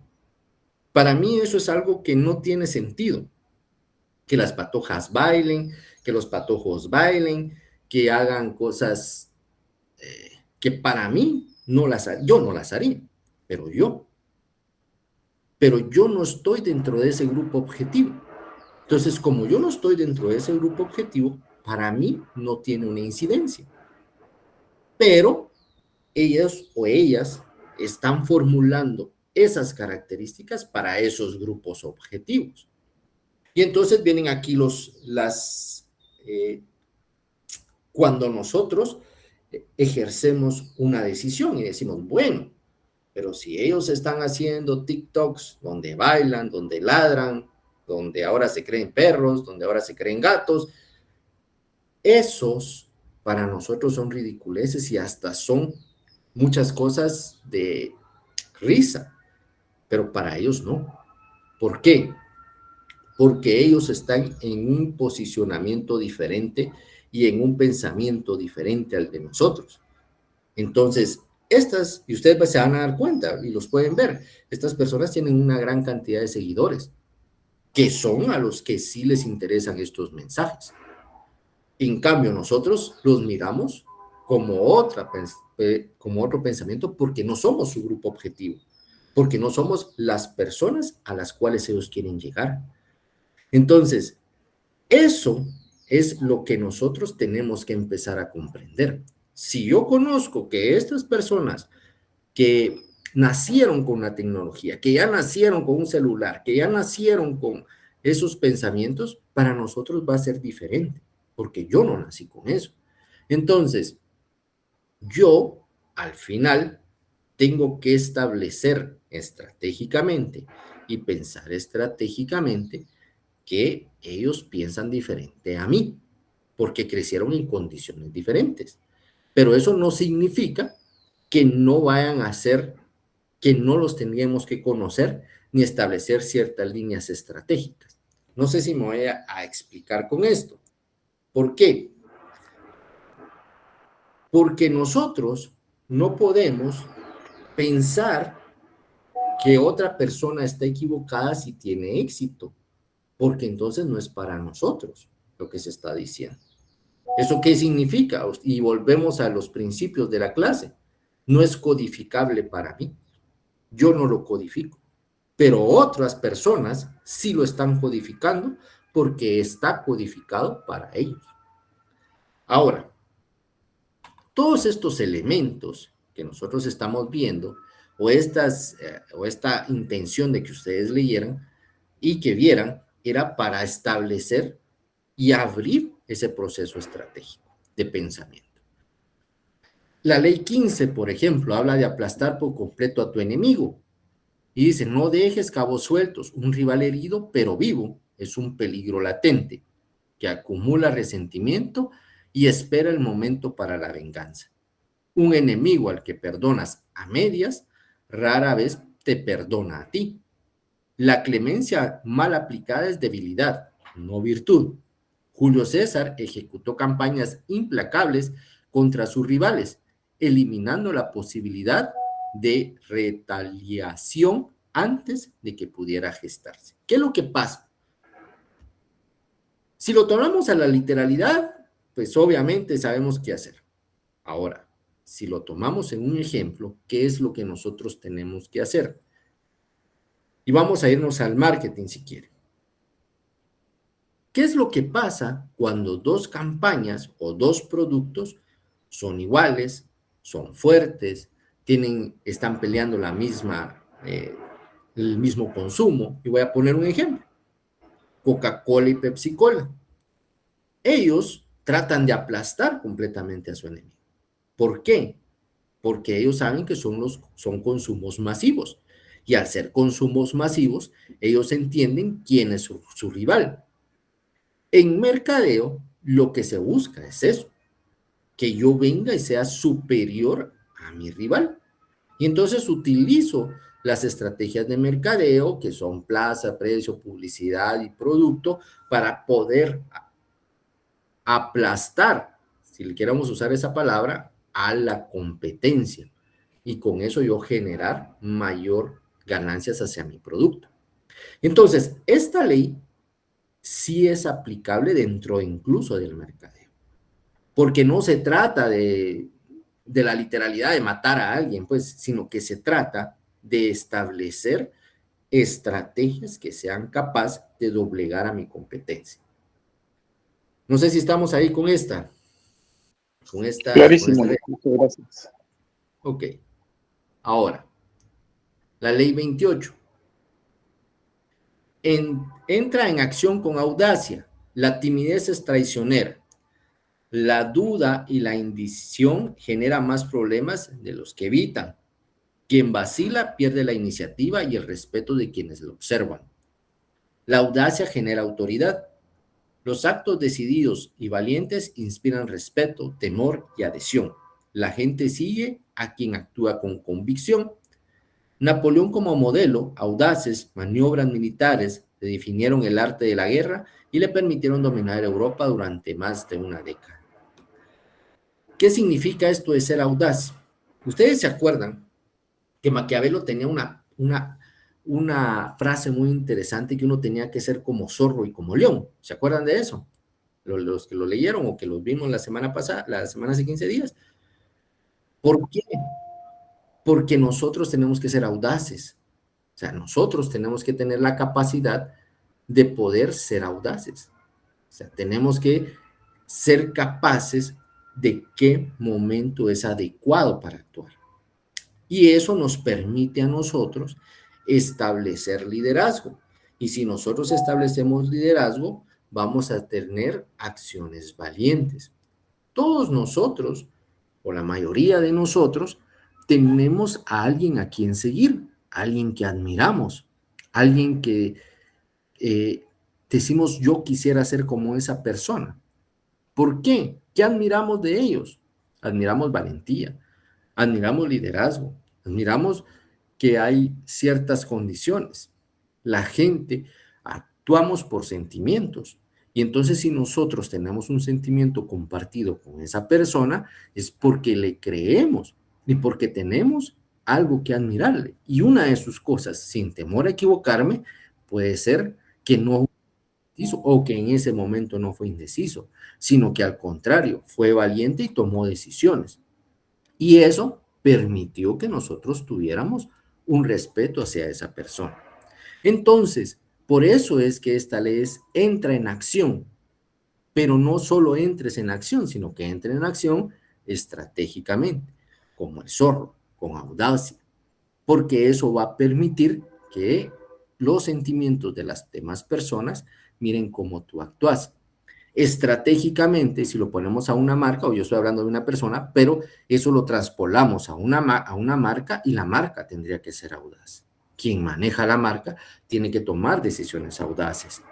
Para mí eso es algo que no tiene sentido. Que las patojas bailen, que los patojos bailen, que hagan cosas que para mí yo no las haría, pero yo no estoy dentro de ese grupo objetivo. Entonces, como yo no estoy dentro de ese grupo objetivo, para mí no tiene una incidencia. Pero ellos o ellas están formulando esas características para esos grupos objetivos. Y entonces vienen aquí cuando nosotros ejercemos una decisión y decimos, bueno, pero si ellos están haciendo TikToks donde bailan, donde ladran, donde ahora se creen perros, donde ahora se creen gatos, esos para nosotros son ridiculeces y hasta son muchas cosas de risa, pero para ellos no. ¿Por qué? Porque ellos están en un posicionamiento diferente y en un pensamiento diferente al de nosotros. Entonces, y ustedes se van a dar cuenta y los pueden ver, estas personas tienen una gran cantidad de seguidores, que son a los que sí les interesan estos mensajes. En cambio, nosotros los miramos como otro pensamiento porque no somos su grupo objetivo, porque no somos las personas a las cuales ellos quieren llegar. Entonces, eso es lo que nosotros tenemos que empezar a comprender. Si yo conozco que estas personas que nacieron con la tecnología, que ya nacieron con un celular, que ya nacieron con esos pensamientos, para nosotros va a ser diferente, porque yo no nací con eso. Entonces, yo, al final, tengo que establecer estratégicamente y pensar estratégicamente que ellos piensan diferente a mí, porque crecieron en condiciones diferentes. Pero eso no significa que no vayan a ser, que no los tendríamos que conocer ni establecer ciertas líneas estratégicas. No sé si me voy a explicar con esto. ¿Por qué? Porque nosotros no podemos pensar que otra persona está equivocada si tiene éxito, porque entonces no es para nosotros lo que se está diciendo. ¿Eso qué significa? Y volvemos a los principios de la clase. No es codificable para mí. Yo no lo codifico. Pero otras personas sí lo están codificando porque está codificado para ellos. Ahora, todos estos elementos que nosotros estamos viendo, o esta intención de que ustedes leyeran y que vieran, era para establecer y abrir ese proceso estratégico de pensamiento. La ley 15, por ejemplo, habla de aplastar por completo a tu enemigo. Y dice, no dejes cabos sueltos. Un rival herido, pero vivo, es un peligro latente, que acumula resentimiento y espera el momento para la venganza. Un enemigo al que perdonas a medias, rara vez te perdona a ti. La clemencia mal aplicada es debilidad, no virtud. Julio César ejecutó campañas implacables contra sus rivales, eliminando la posibilidad de retaliación antes de que pudiera gestarse. ¿Qué es lo que pasa? Si lo tomamos a la literalidad, pues obviamente sabemos qué hacer. Ahora, si lo tomamos en un ejemplo, ¿qué es lo que nosotros tenemos que hacer? Y vamos a irnos al marketing si quieren. ¿Qué es lo que pasa cuando dos campañas o dos productos son iguales, son fuertes, están peleando el mismo consumo? Y voy a poner un ejemplo. Coca-Cola y Pepsi-Cola. Ellos tratan de aplastar completamente a su enemigo. ¿Por qué? Porque ellos saben que son consumos masivos. Y al ser consumos masivos, ellos entienden quién es su rival. En mercadeo, lo que se busca es eso, que yo venga y sea superior a mi rival. Y entonces utilizo las estrategias de mercadeo, que son plaza, precio, publicidad y producto, para poder aplastar, si le queremos usar esa palabra, a la competencia. Y con eso yo generar mayor ganancias hacia mi producto. Entonces, esta ley sí es aplicable dentro incluso del mercadeo. Porque no se trata de la literalidad de matar a alguien, pues, sino que se trata de establecer estrategias que sean capaces de doblegar a mi competencia. No sé si estamos ahí con esta. Clarísimo, muchas gracias. Ok. Ahora, la ley 28. Entra en acción con audacia. La timidez es traicionera. La duda y la indecisión generan más problemas de los que evitan. Quien vacila pierde la iniciativa y el respeto de quienes lo observan. La audacia genera autoridad. Los actos decididos y valientes inspiran respeto, temor y adhesión. La gente sigue a quien actúa con convicción. Napoleón como modelo, audaces, maniobras militares, le definieron el arte de la guerra y le permitieron dominar Europa durante más de una década. ¿Qué significa esto de ser audaz? Ustedes se acuerdan que Maquiavelo tenía una frase muy interesante, que uno tenía que ser como zorro y como león. ¿Se acuerdan de eso? Los que lo leyeron o que los vimos la semana pasada, la semana hace 15 días. ¿Por qué? Porque nosotros tenemos que ser audaces. O sea, nosotros tenemos que tener la capacidad de poder ser audaces. O sea, tenemos que ser capaces de qué momento es adecuado para actuar. Y eso nos permite a nosotros establecer liderazgo. Y si nosotros establecemos liderazgo, vamos a tener acciones valientes. Todos nosotros, o la mayoría de nosotros, tenemos a alguien a quien seguir, a alguien que admiramos, alguien que decimos, yo quisiera ser como esa persona. ¿Por qué? ¿Qué admiramos de ellos? Admiramos valentía, admiramos liderazgo, admiramos que hay ciertas condiciones. La gente actuamos por sentimientos. Y entonces si nosotros tenemos un sentimiento compartido con esa persona, es porque le creemos y porque tenemos algo que admirarle. Y una de sus cosas, sin temor a equivocarme, puede ser que no hizo, o que en ese momento no fue indeciso, sino que al contrario, fue valiente y tomó decisiones. Y eso permitió que nosotros tuviéramos un respeto hacia esa persona. Entonces, por eso es que esta ley entra en acción, pero no solo entres en acción, sino que entre en acción estratégicamente, como el zorro, con audacia, porque eso va a permitir que los sentimientos de las demás personas miren cómo tú actúas. Estratégicamente, si lo ponemos a una marca, o yo estoy hablando de una persona, pero eso lo traspolamos a una marca y la marca tendría que ser audaz. Quien maneja la marca tiene que tomar decisiones audaces.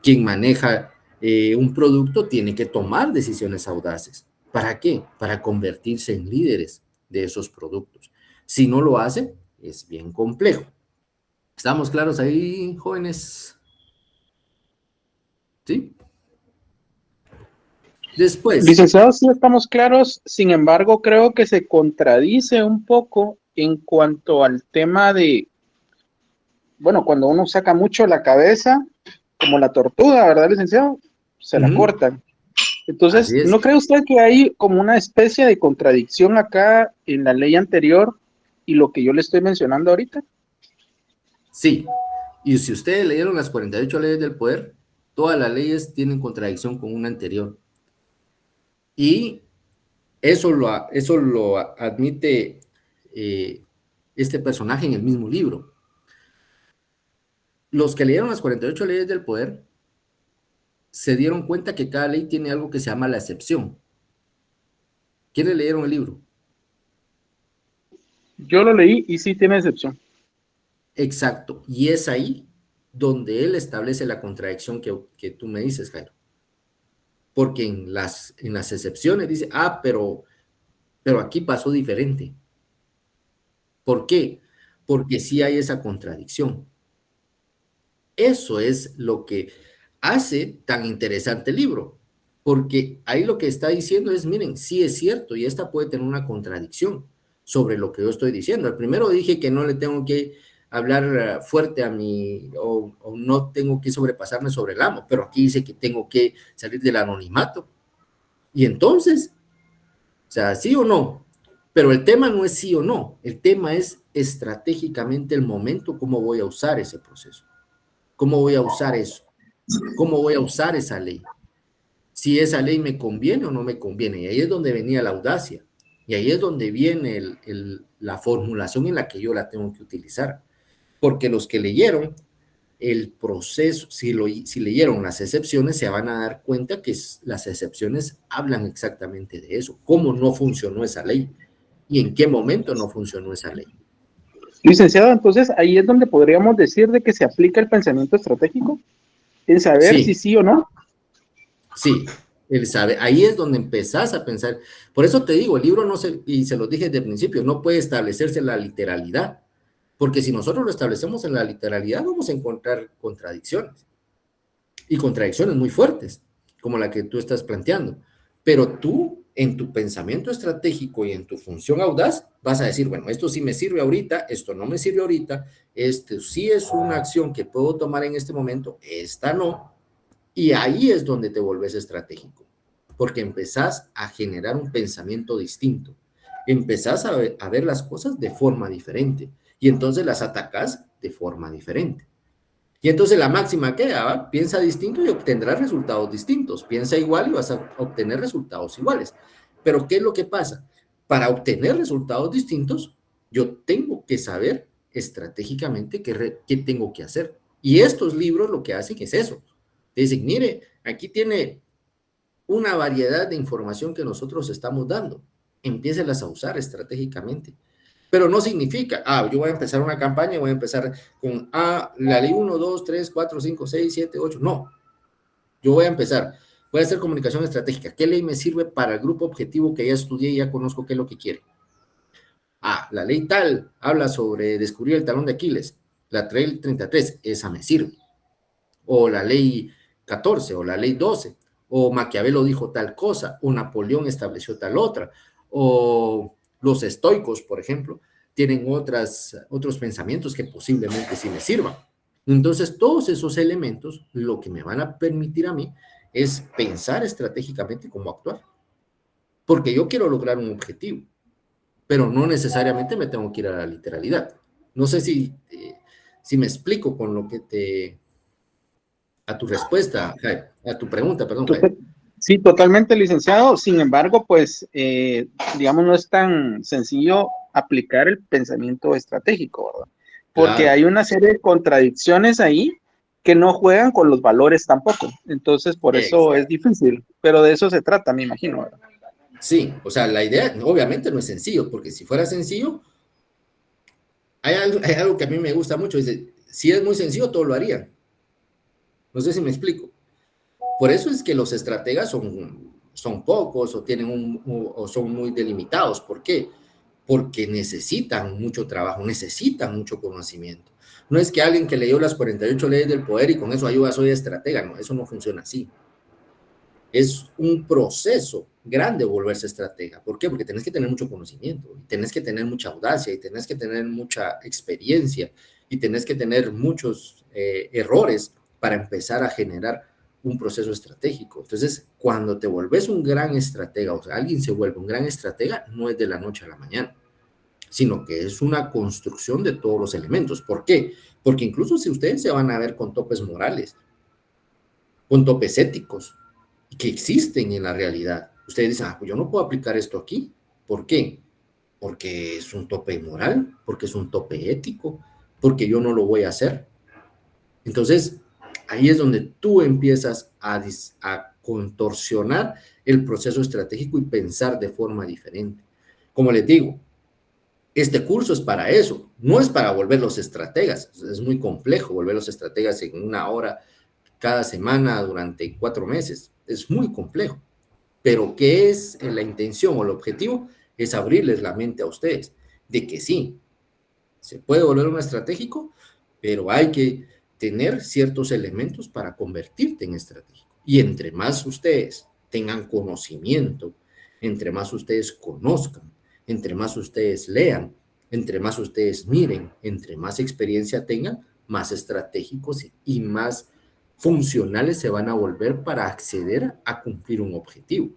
Quien maneja un producto tiene que tomar decisiones audaces. ¿Para qué? Para convertirse en líderes de esos productos. Si no lo hace, es bien complejo. ¿Estamos claros ahí, jóvenes? ¿Sí? Después. Licenciado, sí estamos claros, sin embargo, creo que se contradice un poco en cuanto al tema de, bueno, cuando uno saca mucho la cabeza, como la tortuga, ¿verdad, licenciado? Se la cortan. Entonces, ¿no cree usted que hay como una especie de contradicción acá en la ley anterior y lo que yo le estoy mencionando ahorita? Sí, y si ustedes leyeron las 48 leyes del poder, todas las leyes tienen contradicción con una anterior. Y eso lo admite este personaje en el mismo libro. Los que leyeron las 48 leyes del poder se dieron cuenta que cada ley tiene algo que se llama la excepción. ¿Quiénes leyeron el libro? Yo lo leí y sí tiene excepción. Exacto, y es ahí donde él establece la contradicción que tú me dices, Jairo. Porque en las excepciones dice, pero aquí pasó diferente. ¿Por qué? Porque sí hay esa contradicción. Eso es lo que hace tan interesante el libro, porque ahí lo que está diciendo es, miren, sí es cierto, y esta puede tener una contradicción sobre lo que yo estoy diciendo. Al primero dije que no le tengo que hablar fuerte a mí, o no tengo que sobrepasarme sobre el amo, pero aquí dice que tengo que salir del anonimato. Y entonces, o sea, ¿sí o no? Pero el tema no es sí o no, el tema es estratégicamente el momento, cómo voy a usar ese proceso, cómo voy a usar eso, cómo voy a usar esa ley, si esa ley me conviene o no me conviene. Y ahí es donde venía la audacia, y ahí es donde viene la formulación en la que yo la tengo que utilizar. Porque los que leyeron el proceso, si leyeron las excepciones, se van a dar cuenta que las excepciones hablan exactamente de eso, cómo no funcionó esa ley y en qué momento no funcionó esa ley. Licenciado, entonces ahí es donde podríamos decir de que se aplica el pensamiento estratégico, en saber si sí o no. Sí, él sabe, ahí es donde empezás a pensar. Por eso te digo, el libro no se, y se lo dije desde el principio, no puede establecerse la literalidad, porque si nosotros lo establecemos en la literalidad vamos a encontrar contradicciones, y contradicciones muy fuertes, como la que tú estás planteando. Pero tú, en tu pensamiento estratégico y en tu función audaz, vas a decir, bueno, esto sí me sirve ahorita, esto no me sirve ahorita, esto sí es una acción que puedo tomar en este momento, esta no. Y ahí es donde te volvés estratégico, porque empezás a generar un pensamiento distinto, empezás a ver las cosas de forma diferente, y entonces las atacás de forma diferente. Y entonces la máxima queda, piensa distinto y obtendrás resultados distintos, piensa igual y vas a obtener resultados iguales. Pero ¿qué es lo que pasa? Para obtener resultados distintos, yo tengo que saber estratégicamente qué tengo que hacer. Y estos libros lo que hacen es eso. Te dicen, mire, aquí tiene una variedad de información que nosotros estamos dando. Empiécelas a usar estratégicamente. Pero no significa, yo voy a empezar una campaña y voy a empezar con la ley 1, 2, 3, 4, 5, 6, 7, 8. No, yo voy a empezar. Voy a hacer comunicación estratégica. ¿Qué ley me sirve para el grupo objetivo que ya estudié y ya conozco qué es lo que quiere? La ley tal habla sobre descubrir el talón de Aquiles. La ley 33, esa me sirve. O la ley 14, o la ley 12, o Maquiavelo dijo tal cosa, o Napoleón estableció tal otra, o los estoicos, por ejemplo, tienen otros pensamientos que posiblemente sí me sirvan. Entonces, todos esos elementos lo que me van a permitir a mí es pensar estratégicamente cómo actuar. Porque yo quiero lograr un objetivo, pero no necesariamente me tengo que ir a la literalidad. No sé si me explico con lo que a tu respuesta, Jaime, a tu pregunta, perdón, Jaime. Sí, totalmente, licenciado. Sin embargo, pues, digamos, no es tan sencillo aplicar el pensamiento estratégico, ¿verdad? Porque Claro. hay una serie de contradicciones ahí que no juegan con los valores tampoco. Entonces, por eso es difícil. Pero de eso se trata, me imagino, ¿verdad? Sí, o sea, la idea obviamente no es sencillo, porque si fuera sencillo, hay algo que a mí me gusta mucho, dice, si es muy sencillo, todo lo harían. No sé si me explico. Por eso es que los estrategas son pocos o son muy delimitados. ¿Por qué? Porque necesitan mucho trabajo, necesitan mucho conocimiento. No es que alguien que leyó las 48 leyes del poder y con eso ayuda, soy estratega. No, eso no funciona así. Es un proceso grande volverse estratega. ¿Por qué? Porque tenés que tener mucho conocimiento, y tenés que tener mucha audacia, y tenés que tener mucha experiencia, y tenés que tener muchos errores para empezar a generar un proceso estratégico. Entonces, cuando te volvés un gran estratega, o sea, alguien se vuelve un gran estratega, no es de la noche a la mañana, sino que es una construcción de todos los elementos. ¿Por qué? Porque incluso si ustedes se van a ver con topes morales, con topes éticos, que existen en la realidad. Ustedes dicen, pues yo no puedo aplicar esto aquí. ¿Por qué? Porque es un tope moral, porque es un tope ético, porque yo no lo voy a hacer. Entonces, ahí es donde tú empiezas a contorsionar el proceso estratégico y pensar de forma diferente. Como les digo, este curso es para eso, no es para volverlos estrategas. Es muy complejo volverlos estrategas en una hora cada semana durante 4 meses. Es muy complejo. Pero ¿qué es la intención o el objetivo? Es abrirles la mente a ustedes de que sí, se puede volver un estratégico, pero hay que tener ciertos elementos para convertirte en estratégico. Y entre más ustedes tengan conocimiento, entre más ustedes conozcan, entre más ustedes lean, entre más ustedes miren, entre más experiencia tengan, más estratégicos y más funcionales se van a volver para acceder a cumplir un objetivo.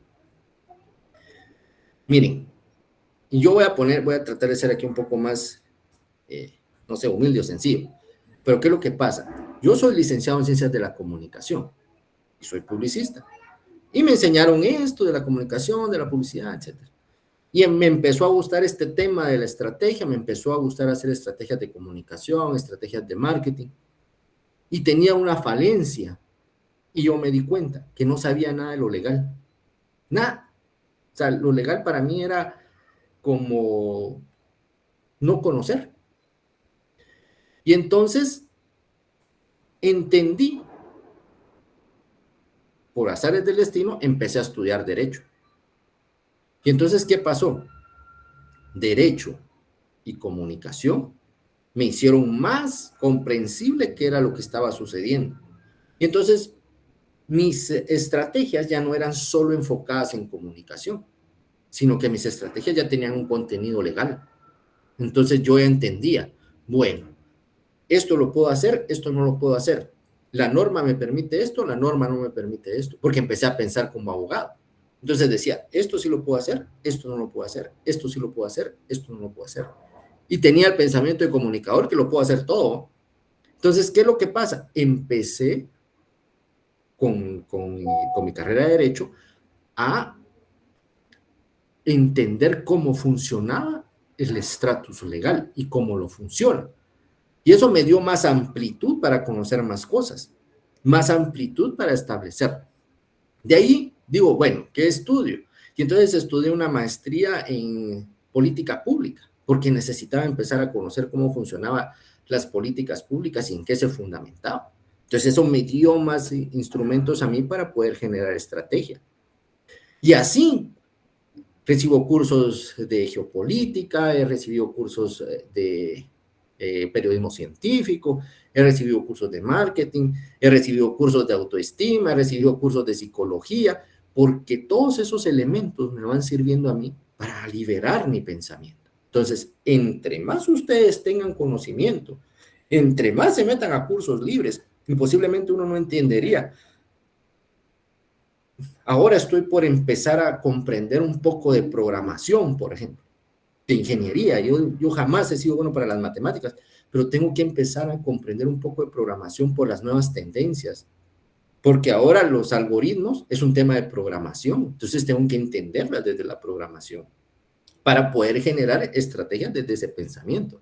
Miren, Y yo voy a tratar de ser aquí un poco más, no sé, humilde o sencillo. Pero ¿qué es lo que pasa? Yo soy licenciado en Ciencias de la Comunicación y soy publicista. Y me enseñaron esto de la comunicación, de la publicidad, etcétera. Y me empezó a gustar este tema de la estrategia, me empezó a gustar hacer estrategias de comunicación, estrategias de marketing. Y tenía una falencia. Y yo me di cuenta que no sabía nada de lo legal. Nada. O sea, lo legal para mí era como no conocer. Y entonces entendí, por azares del destino, empecé a estudiar Derecho. Y entonces, ¿qué pasó? Derecho y comunicación me hicieron más comprensible qué era lo que estaba sucediendo. Y entonces, mis estrategias ya no eran solo enfocadas en comunicación, sino que mis estrategias ya tenían un contenido legal. Entonces, yo ya entendía, bueno, esto lo puedo hacer, esto no lo puedo hacer. La norma me permite esto, la norma no me permite esto, porque empecé a pensar como abogado. Entonces decía, esto sí lo puedo hacer, esto no lo puedo hacer, esto sí lo puedo hacer, esto no lo puedo hacer. Y tenía el pensamiento de comunicador que lo puedo hacer todo. Entonces, ¿qué es lo que pasa? Empecé con mi carrera de Derecho a entender cómo funcionaba el estatus legal y cómo lo funciona. Y eso me dio más amplitud para conocer más cosas, más amplitud para establecer. De ahí digo, bueno, ¿qué estudio? Y entonces estudié una maestría en política pública, porque necesitaba empezar a conocer cómo funcionaban las políticas públicas y en qué se fundamentaba. Entonces eso me dio más instrumentos a mí para poder generar estrategia. Y así recibo cursos de geopolítica, he recibido cursos de periodismo científico, he recibido cursos de marketing, he recibido cursos de autoestima, he recibido cursos de psicología, porque todos esos elementos me van sirviendo a mí para liberar mi pensamiento. Entonces, entre más ustedes tengan conocimiento, entre más se metan a cursos libres, y posiblemente uno no entendería. Ahora estoy por empezar a comprender un poco de programación, por ejemplo, de ingeniería. Yo jamás he sido bueno para las matemáticas, pero tengo que empezar a comprender un poco de programación por las nuevas tendencias, porque ahora los algoritmos es un tema de programación, entonces tengo que entenderlas desde la programación para poder generar estrategias desde ese pensamiento.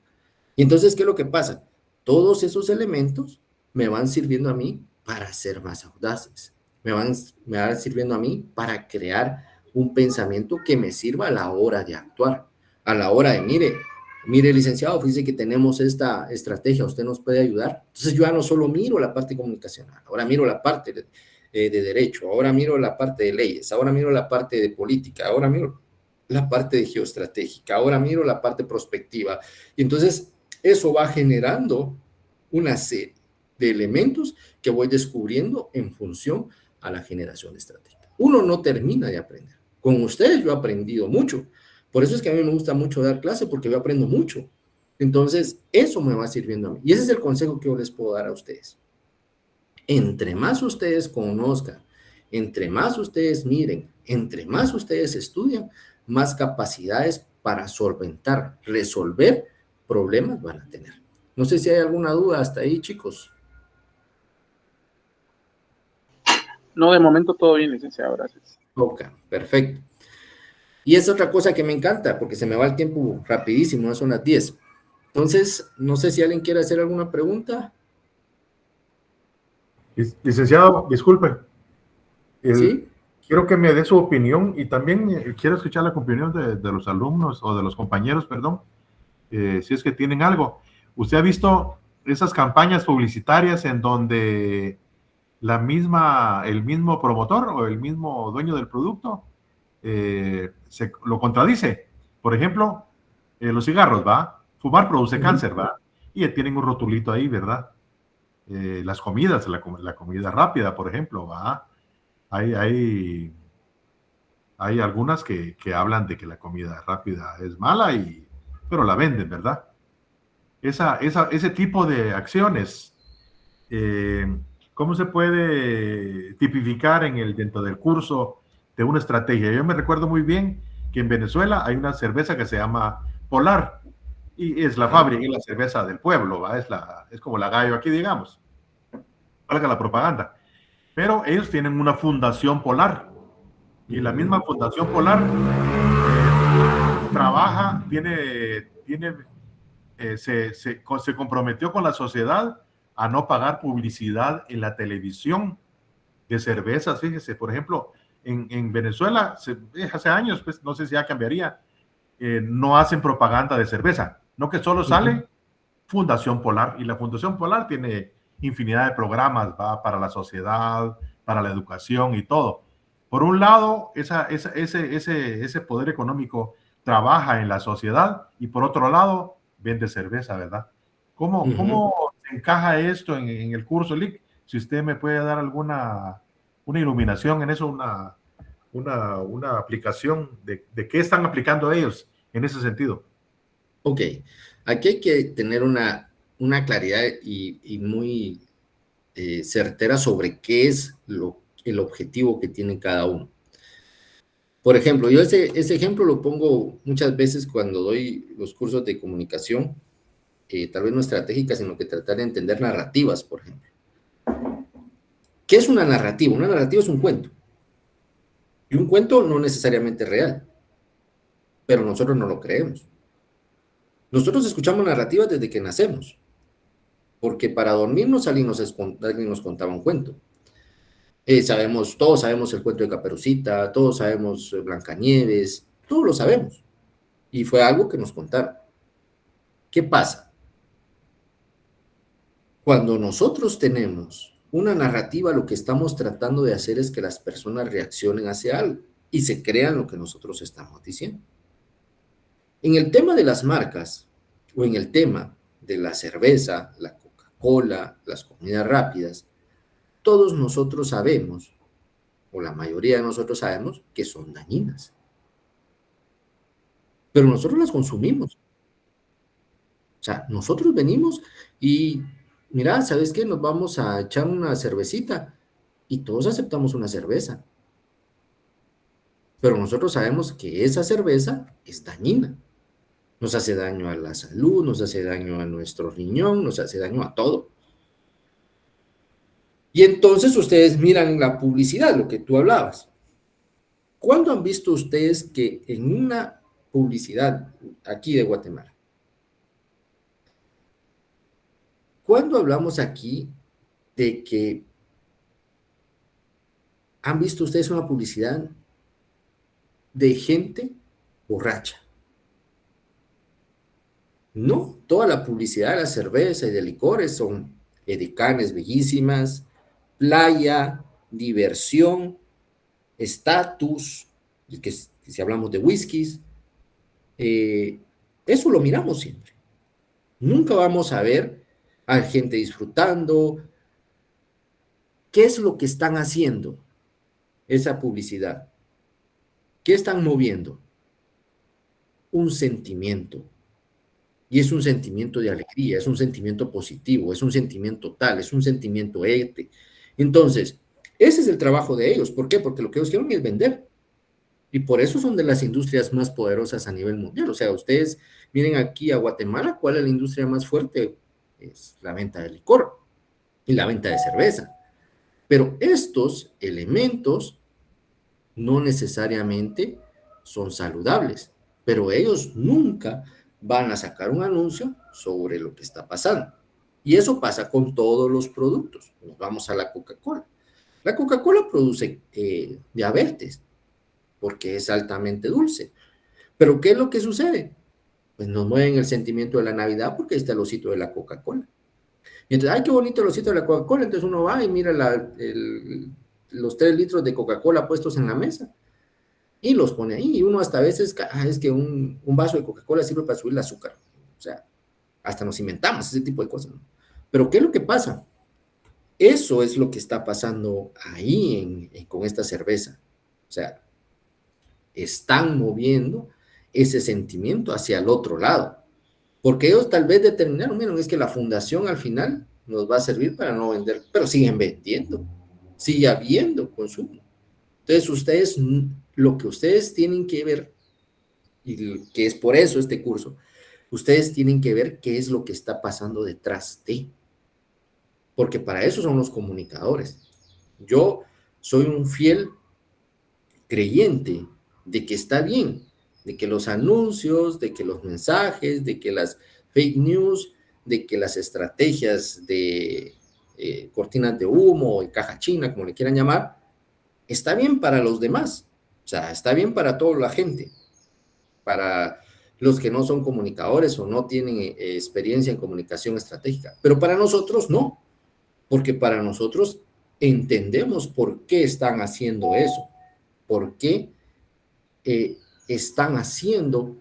Y entonces, ¿qué es lo que pasa? Todos esos elementos me van sirviendo a mí para ser más audaces, me van sirviendo a mí para crear un pensamiento que me sirva a la hora de actuar, a la hora de, mire, licenciado, fíjese que tenemos esta estrategia, usted nos puede ayudar. Entonces yo ya no solo miro la parte comunicacional, ahora miro la parte de derecho, ahora miro la parte de leyes, ahora miro la parte de política, ahora miro la parte de geoestratégica, ahora miro la parte prospectiva. Y entonces eso va generando una serie de elementos que voy descubriendo en función a la generación de estrategia. Uno no termina de aprender. Con ustedes yo he aprendido mucho. Por eso es que a mí me gusta mucho dar clase, porque yo aprendo mucho. Entonces, eso me va sirviendo a mí. Y ese es el consejo que yo les puedo dar a ustedes. Entre más ustedes conozcan, entre más ustedes miren, entre más ustedes estudian, más capacidades para solventar, resolver problemas van a tener. No sé si hay alguna duda hasta ahí, chicos. No, de momento todo bien, licenciado, gracias. Ok, perfecto. Y es otra cosa que me encanta, porque se me va el tiempo rapidísimo, son las 10. Entonces, no sé si alguien quiere hacer alguna pregunta. Licenciado, disculpe. ¿Sí? Quiero que me dé su opinión y también quiero escuchar la opinión de los alumnos o de los compañeros, perdón, si es que tienen algo. ¿Usted ha visto esas campañas publicitarias en donde el mismo promotor o el mismo dueño del producto lo contradice? Por ejemplo, los cigarros, ¿va? Fumar produce cáncer, ¿va? Y tienen un rotulito ahí, ¿verdad? Las comidas, la comida rápida, por ejemplo, ¿va? Hay algunas que hablan de que la comida rápida es mala, pero la venden, ¿verdad? Ese tipo de acciones, ¿cómo se puede tipificar dentro del curso de una estrategia? Yo me recuerdo muy bien que en Venezuela hay una cerveza que se llama Polar, y es la fábrica, es la cerveza del pueblo, ¿va? Es como la Gallo aquí, digamos, valga la propaganda. Pero ellos tienen una fundación polar, y la misma fundación polar trabaja, se comprometió con la sociedad a no pagar publicidad en la televisión de cervezas. Fíjese, por ejemplo, en Venezuela, hace años, pues no sé si ya cambiaría, no hacen propaganda de cerveza, no, que solo sale Fundación Polar, y la Fundación Polar tiene infinidad de programas, va, para la sociedad, para la educación y todo. Por un lado, ese poder económico trabaja en la sociedad, y por otro lado, vende cerveza, ¿verdad? ¿Cómo se encaja esto en el curso, Lick? Si usted me puede dar una iluminación en eso, una aplicación de qué están aplicando ellos en ese sentido. Ok, aquí hay que tener una claridad y muy certera sobre qué es el objetivo que tiene cada uno. Por ejemplo, yo ese ejemplo lo pongo muchas veces cuando doy los cursos de comunicación, tal vez no estratégicas, sino que tratar de entender narrativas, por ejemplo. ¿Qué es una narrativa? Una narrativa es un cuento. Y un cuento no necesariamente real, pero nosotros no lo creemos. Nosotros escuchamos narrativas desde que nacemos, porque para dormirnos alguien nos contaba un cuento. Todos sabemos el cuento de Caperucita, todos sabemos Blancanieves, todos lo sabemos. Y fue algo que nos contaron. ¿Qué pasa? Cuando nosotros tenemos una narrativa, lo que estamos tratando de hacer es que las personas reaccionen hacia algo y se crean lo que nosotros estamos diciendo. En el tema de las marcas, o en el tema de la cerveza, la Coca-Cola, las comidas rápidas, todos nosotros sabemos, o la mayoría de nosotros sabemos, que son dañinas. Pero nosotros las consumimos. O sea, nosotros venimos y, mira, ¿sabes qué? Nos vamos a echar una cervecita y todos aceptamos una cerveza. Pero nosotros sabemos que esa cerveza es dañina. Nos hace daño a la salud, nos hace daño a nuestro riñón, nos hace daño a todo. Y entonces ustedes miran la publicidad, lo que tú hablabas. ¿Cuándo han visto ustedes que en una publicidad aquí de Guatemala, cuándo hablamos aquí de que han visto ustedes una publicidad de gente borracha? No, toda la publicidad de la cerveza y de licores son edecanes bellísimas, playa, diversión, estatus, que si hablamos de whiskies, eso lo miramos siempre. Nunca vamos a ver a gente disfrutando. ¿Qué es lo que están haciendo esa publicidad? ¿Qué están moviendo? Un sentimiento. Y es un sentimiento de alegría, es un sentimiento positivo, es un sentimiento tal, es un sentimiento éte. Entonces, ese es el trabajo de ellos. ¿Por qué? Porque lo que ellos quieren es vender. Y por eso son de las industrias más poderosas a nivel mundial. O sea, ustedes miren aquí a Guatemala, ¿cuál es la industria más fuerte? Es la venta de licor y la venta de cerveza. Pero estos elementos no necesariamente son saludables, pero ellos nunca van a sacar un anuncio sobre lo que está pasando. Y eso pasa con todos los productos. Nos vamos a la Coca-Cola. La Coca-Cola produce diabetes porque es altamente dulce. Pero ¿qué es lo que sucede? Pues nos mueven el sentimiento de la Navidad porque está el osito de la Coca-Cola. Y entonces, ¡ay, qué bonito el osito de la Coca-Cola! Entonces uno va y mira los 3 litros de Coca-Cola puestos en la mesa y los pone ahí. Y uno hasta a veces, es que un vaso de Coca-Cola sirve para subir el azúcar. O sea, hasta nos inventamos ese tipo de cosas, ¿no? Pero ¿qué es lo que pasa? Eso es lo que está pasando ahí con esta cerveza. O sea, están moviendo ese sentimiento hacia el otro lado. Porque ellos tal vez determinaron, miren, es que la fundación al final nos va a servir para no vender, pero siguen vendiendo, sigue habiendo consumo. Entonces, lo que ustedes tienen que ver y que es por eso este curso, ustedes tienen que ver qué es lo que está pasando detrás de, porque para eso son los comunicadores. Yo soy un fiel creyente de que está bien, de que los anuncios, de que los mensajes, de que las fake news, de que las estrategias de cortinas de humo o caja china, como le quieran llamar, está bien para los demás. O sea, está bien para toda la gente, para los que no son comunicadores o no tienen experiencia en comunicación estratégica, pero para nosotros no, porque para nosotros entendemos por qué están haciendo eso, por qué están haciendo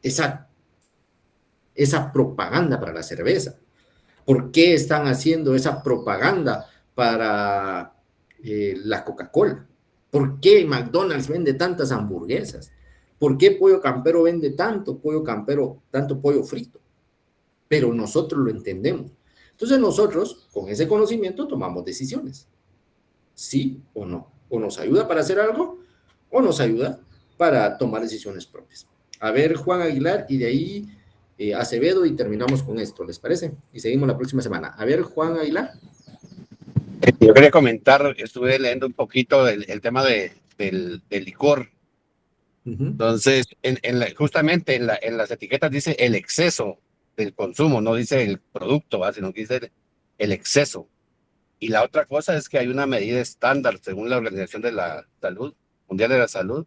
esa propaganda para la cerveza, por qué están haciendo esa propaganda para la Coca-Cola, por qué McDonald's vende tantas hamburguesas, por qué Pollo Campero vende tanto pollo campero, tanto pollo frito, pero nosotros lo entendemos. Entonces nosotros, con ese conocimiento, tomamos decisiones, sí o no, o nos ayuda para hacer algo, o nos ayuda para tomar decisiones propias. A ver, Juan Aguilar, y de ahí Acevedo, y terminamos con esto, ¿les parece? Y seguimos la próxima semana. A ver, Juan Aguilar. Yo quería comentar, estuve leyendo un poquito el tema del licor. Entonces, justamente en las etiquetas dice el exceso del consumo, no dice el producto, ¿va? Sino que dice el exceso. Y la otra cosa es que hay una medida estándar, según la Organización de la Salud, Mundial de la Salud,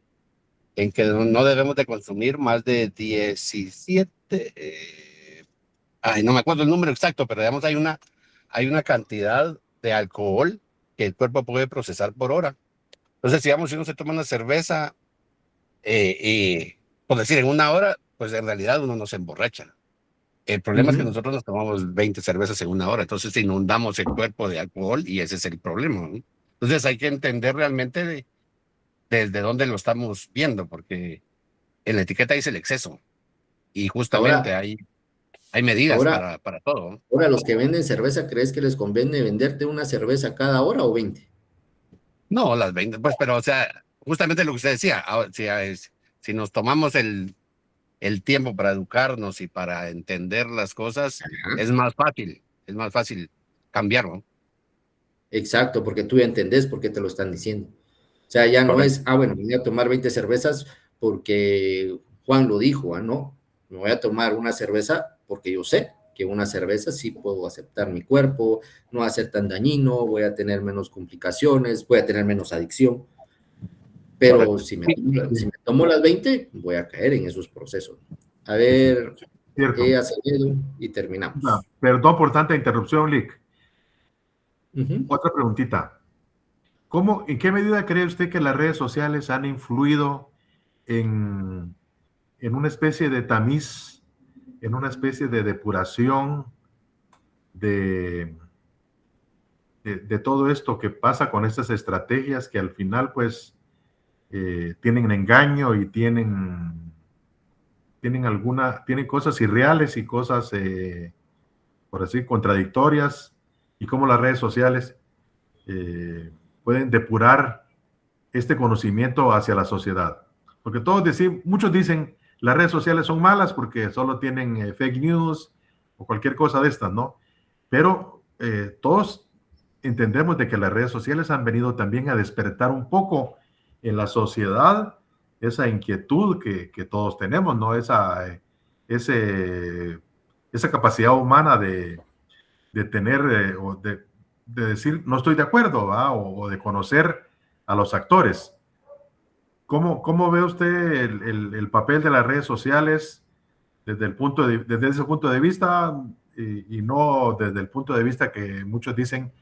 en que no debemos de consumir más de 17, no me acuerdo el número exacto, pero digamos hay una cantidad de alcohol que el cuerpo puede procesar por hora. Entonces, digamos, si uno se toma una cerveza, por decir, en una hora, pues en realidad uno no se emborracha. El problema es que nosotros nos tomamos 20 cervezas en una hora, entonces inundamos el cuerpo de alcohol y ese es el problema, ¿no? Entonces hay que entender realmente desde dónde lo estamos viendo, porque en la etiqueta dice el exceso y justamente Ahora, hay medidas ahora, para todo, ¿no? ahora, los que venden cerveza, ¿crees que les conviene venderte una cerveza cada hora o 20? No, las 20, pues, pero o sea, justamente lo que usted decía, si nos tomamos el tiempo para educarnos y para entender las cosas, es más fácil cambiarlo. Exacto, porque tú ya entendés por qué te lo están diciendo. O sea, ya no Correcto. es, bueno, me voy a tomar 20 cervezas porque Juan lo dijo, no, me voy a tomar una cerveza porque yo sé que una cerveza sí puedo aceptar mi cuerpo, no va a ser tan dañino, voy a tener menos complicaciones, voy a tener menos adicción, pero si me tomo las 20, voy a caer en esos procesos. A ver, Acevedo, y terminamos. Perdón por tanta interrupción, Lick. Otra preguntita. ¿En qué medida cree usted que las redes sociales han influido en una especie de tamiz, en una especie de depuración de todo esto que pasa con estas estrategias que al final pues tienen engaño y tienen cosas irreales y cosas, por decir, contradictorias, y cómo las redes sociales pueden depurar este conocimiento hacia la sociedad? Porque muchos dicen las redes sociales son malas porque solo tienen fake news o cualquier cosa de estas, ¿no? Pero todos entendemos de que las redes sociales han venido también a despertar un poco en la sociedad esa inquietud que todos tenemos, ¿no? Esa capacidad humana de tener o de decir no estoy de acuerdo, ¿va? O de conocer a los actores. ¿Cómo ve usted el papel de las redes sociales desde ese punto de vista y no desde el punto de vista que muchos dicen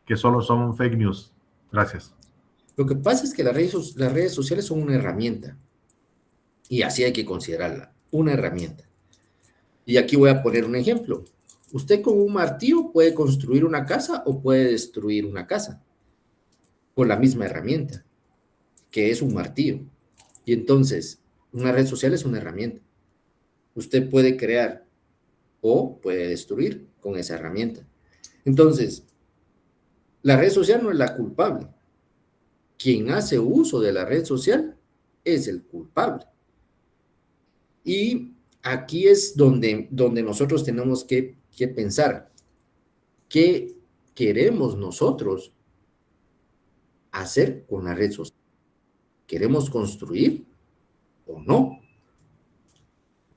que solo son fake news? Gracias. Lo que pasa es que las redes sociales son una herramienta y así hay que considerarla, una herramienta. Y aquí voy a poner un ejemplo. Usted con un martillo puede construir una casa o puede destruir una casa con la misma herramienta, que es un martillo. Y entonces, una red social es una herramienta. Usted puede crear o puede destruir con esa herramienta. Entonces, la red social no es la culpable. Quien hace uso de la red social es el culpable. Y aquí es donde nosotros tenemos que pensar, ¿qué queremos nosotros hacer con la red social? ¿Queremos construir o no?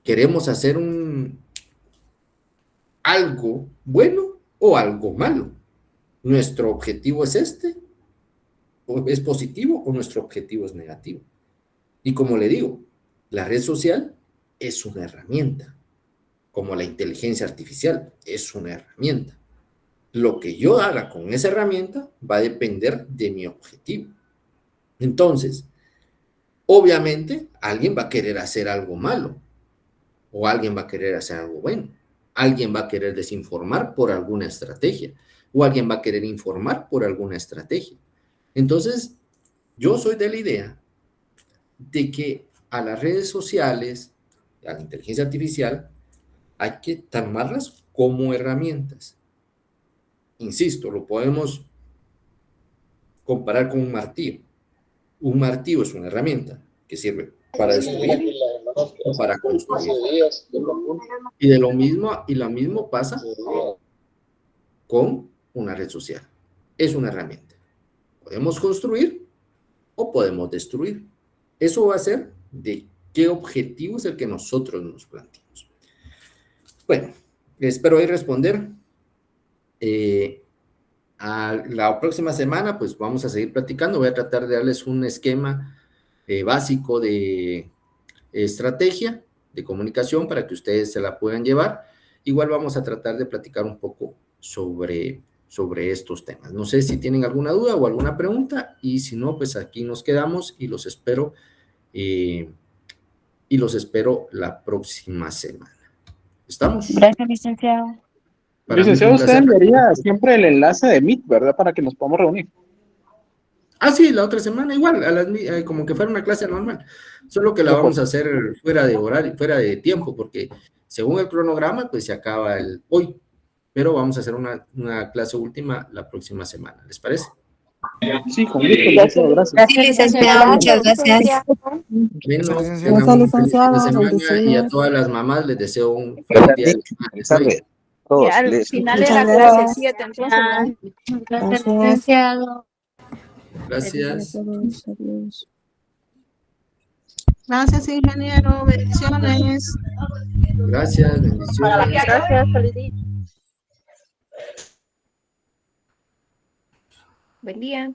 ¿Queremos hacer algo bueno o algo malo? ¿Nuestro objetivo es o es positivo, o nuestro objetivo es negativo? Y como le digo, la red social es una herramienta, como la inteligencia artificial es una herramienta. Lo que yo haga con esa herramienta va a depender de mi objetivo. Entonces, obviamente, alguien va a querer hacer algo malo, o alguien va a querer hacer algo bueno. Alguien va a querer desinformar por alguna estrategia, o alguien va a querer informar por alguna estrategia. Entonces, yo soy de la idea de que a las redes sociales, a la inteligencia artificial, hay que tomarlas como herramientas. Insisto, lo podemos comparar con un martillo. Un martillo es una herramienta que sirve para destruir o para construir. Y lo mismo pasa con una red social. Es una herramienta. Podemos construir o podemos destruir. Eso va a ser de qué objetivo es el que nosotros nos planteamos. Bueno, espero ahí responder. A la próxima semana, pues vamos a seguir platicando. Voy a tratar de darles un esquema básico de estrategia de comunicación para que ustedes se la puedan llevar. Igual vamos a tratar de platicar un poco sobre estos temas. No sé si tienen alguna duda o alguna pregunta, y si no, pues aquí nos quedamos y los espero la próxima semana. ¿Estamos? Gracias, licenciado. Licenciado, usted enviaría siempre el enlace de Meet, ¿verdad? Para que nos podamos reunir. Ah, sí, la otra semana igual, como que fuera una clase normal, solo que la vamos a hacer fuera de horario, fuera de tiempo, porque según el cronograma, pues se acaba hoy, pero vamos a hacer una clase última la próxima semana, ¿les parece? Sí, con gusto, gracias. Sí, licenciado, muchas gracias. Bueno, licenciado, y a todas las mamás les deseo un feliz día de las madres. Y al final era clase 7, entonces. Gracias, licenciado. Gracias. Gracias, ingeniero. Bendiciones. Gracias, bendiciones. Gracias, feliz día. Buen día.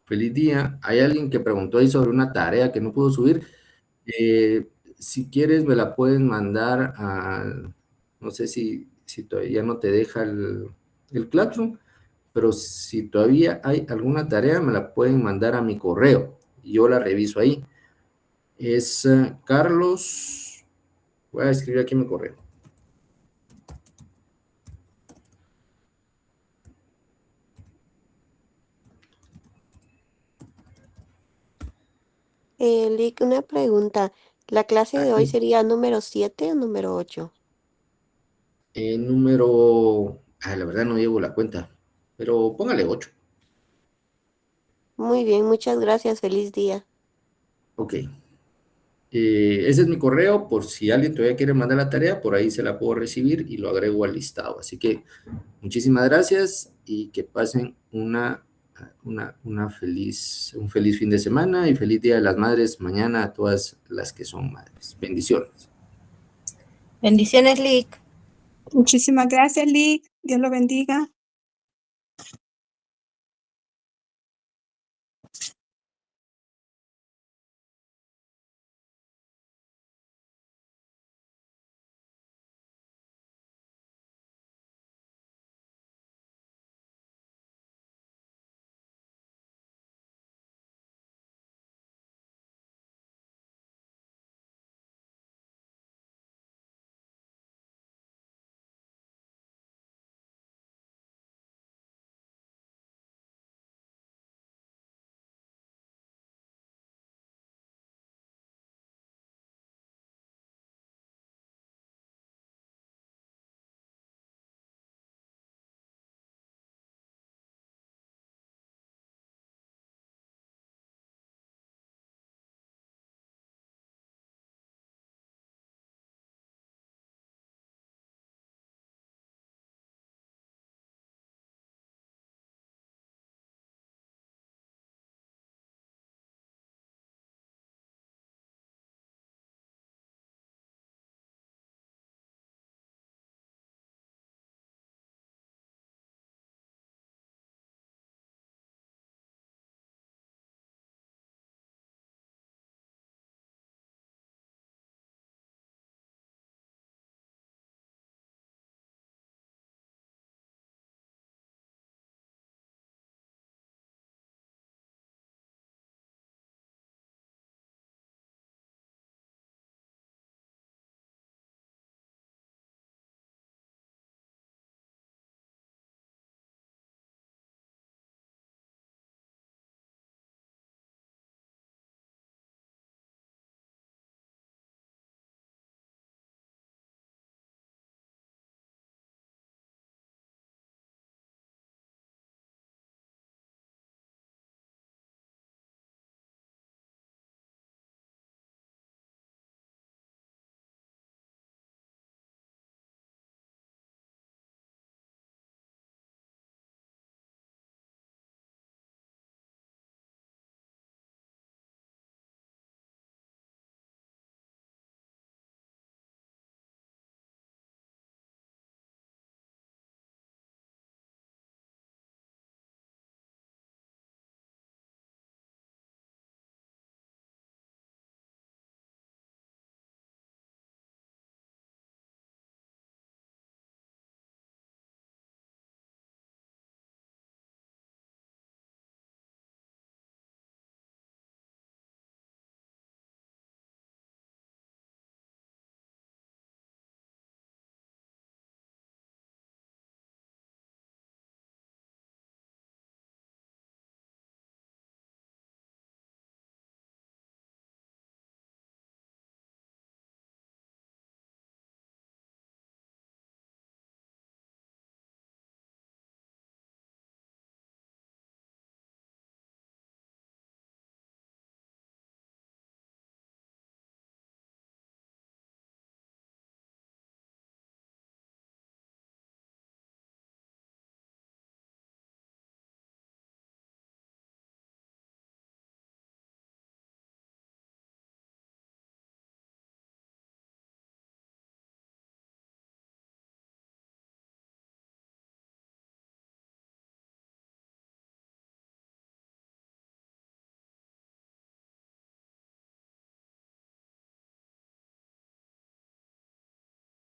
Feliz día. Hay alguien que preguntó ahí sobre una tarea que no pudo subir. Si quieres, me la pueden mandar no sé si todavía no te deja el Classroom, pero si todavía hay alguna tarea, me la pueden mandar a mi correo y yo la reviso ahí. Es Carlos, voy a escribir aquí mi correo. Lick, una pregunta. ¿La clase de hoy sería número 7 o número 8? La verdad no llevo la cuenta, pero póngale 8. Muy bien, muchas gracias. Feliz día. Ok. Ese es mi correo, por si alguien todavía quiere mandar la tarea, por ahí se la puedo recibir y lo agrego al listado. Así que muchísimas gracias y que pasen un feliz fin de semana y feliz Día de las Madres mañana a todas las que son madres. Bendiciones. Bendiciones, Lick. Muchísimas gracias, Lick. Dios lo bendiga.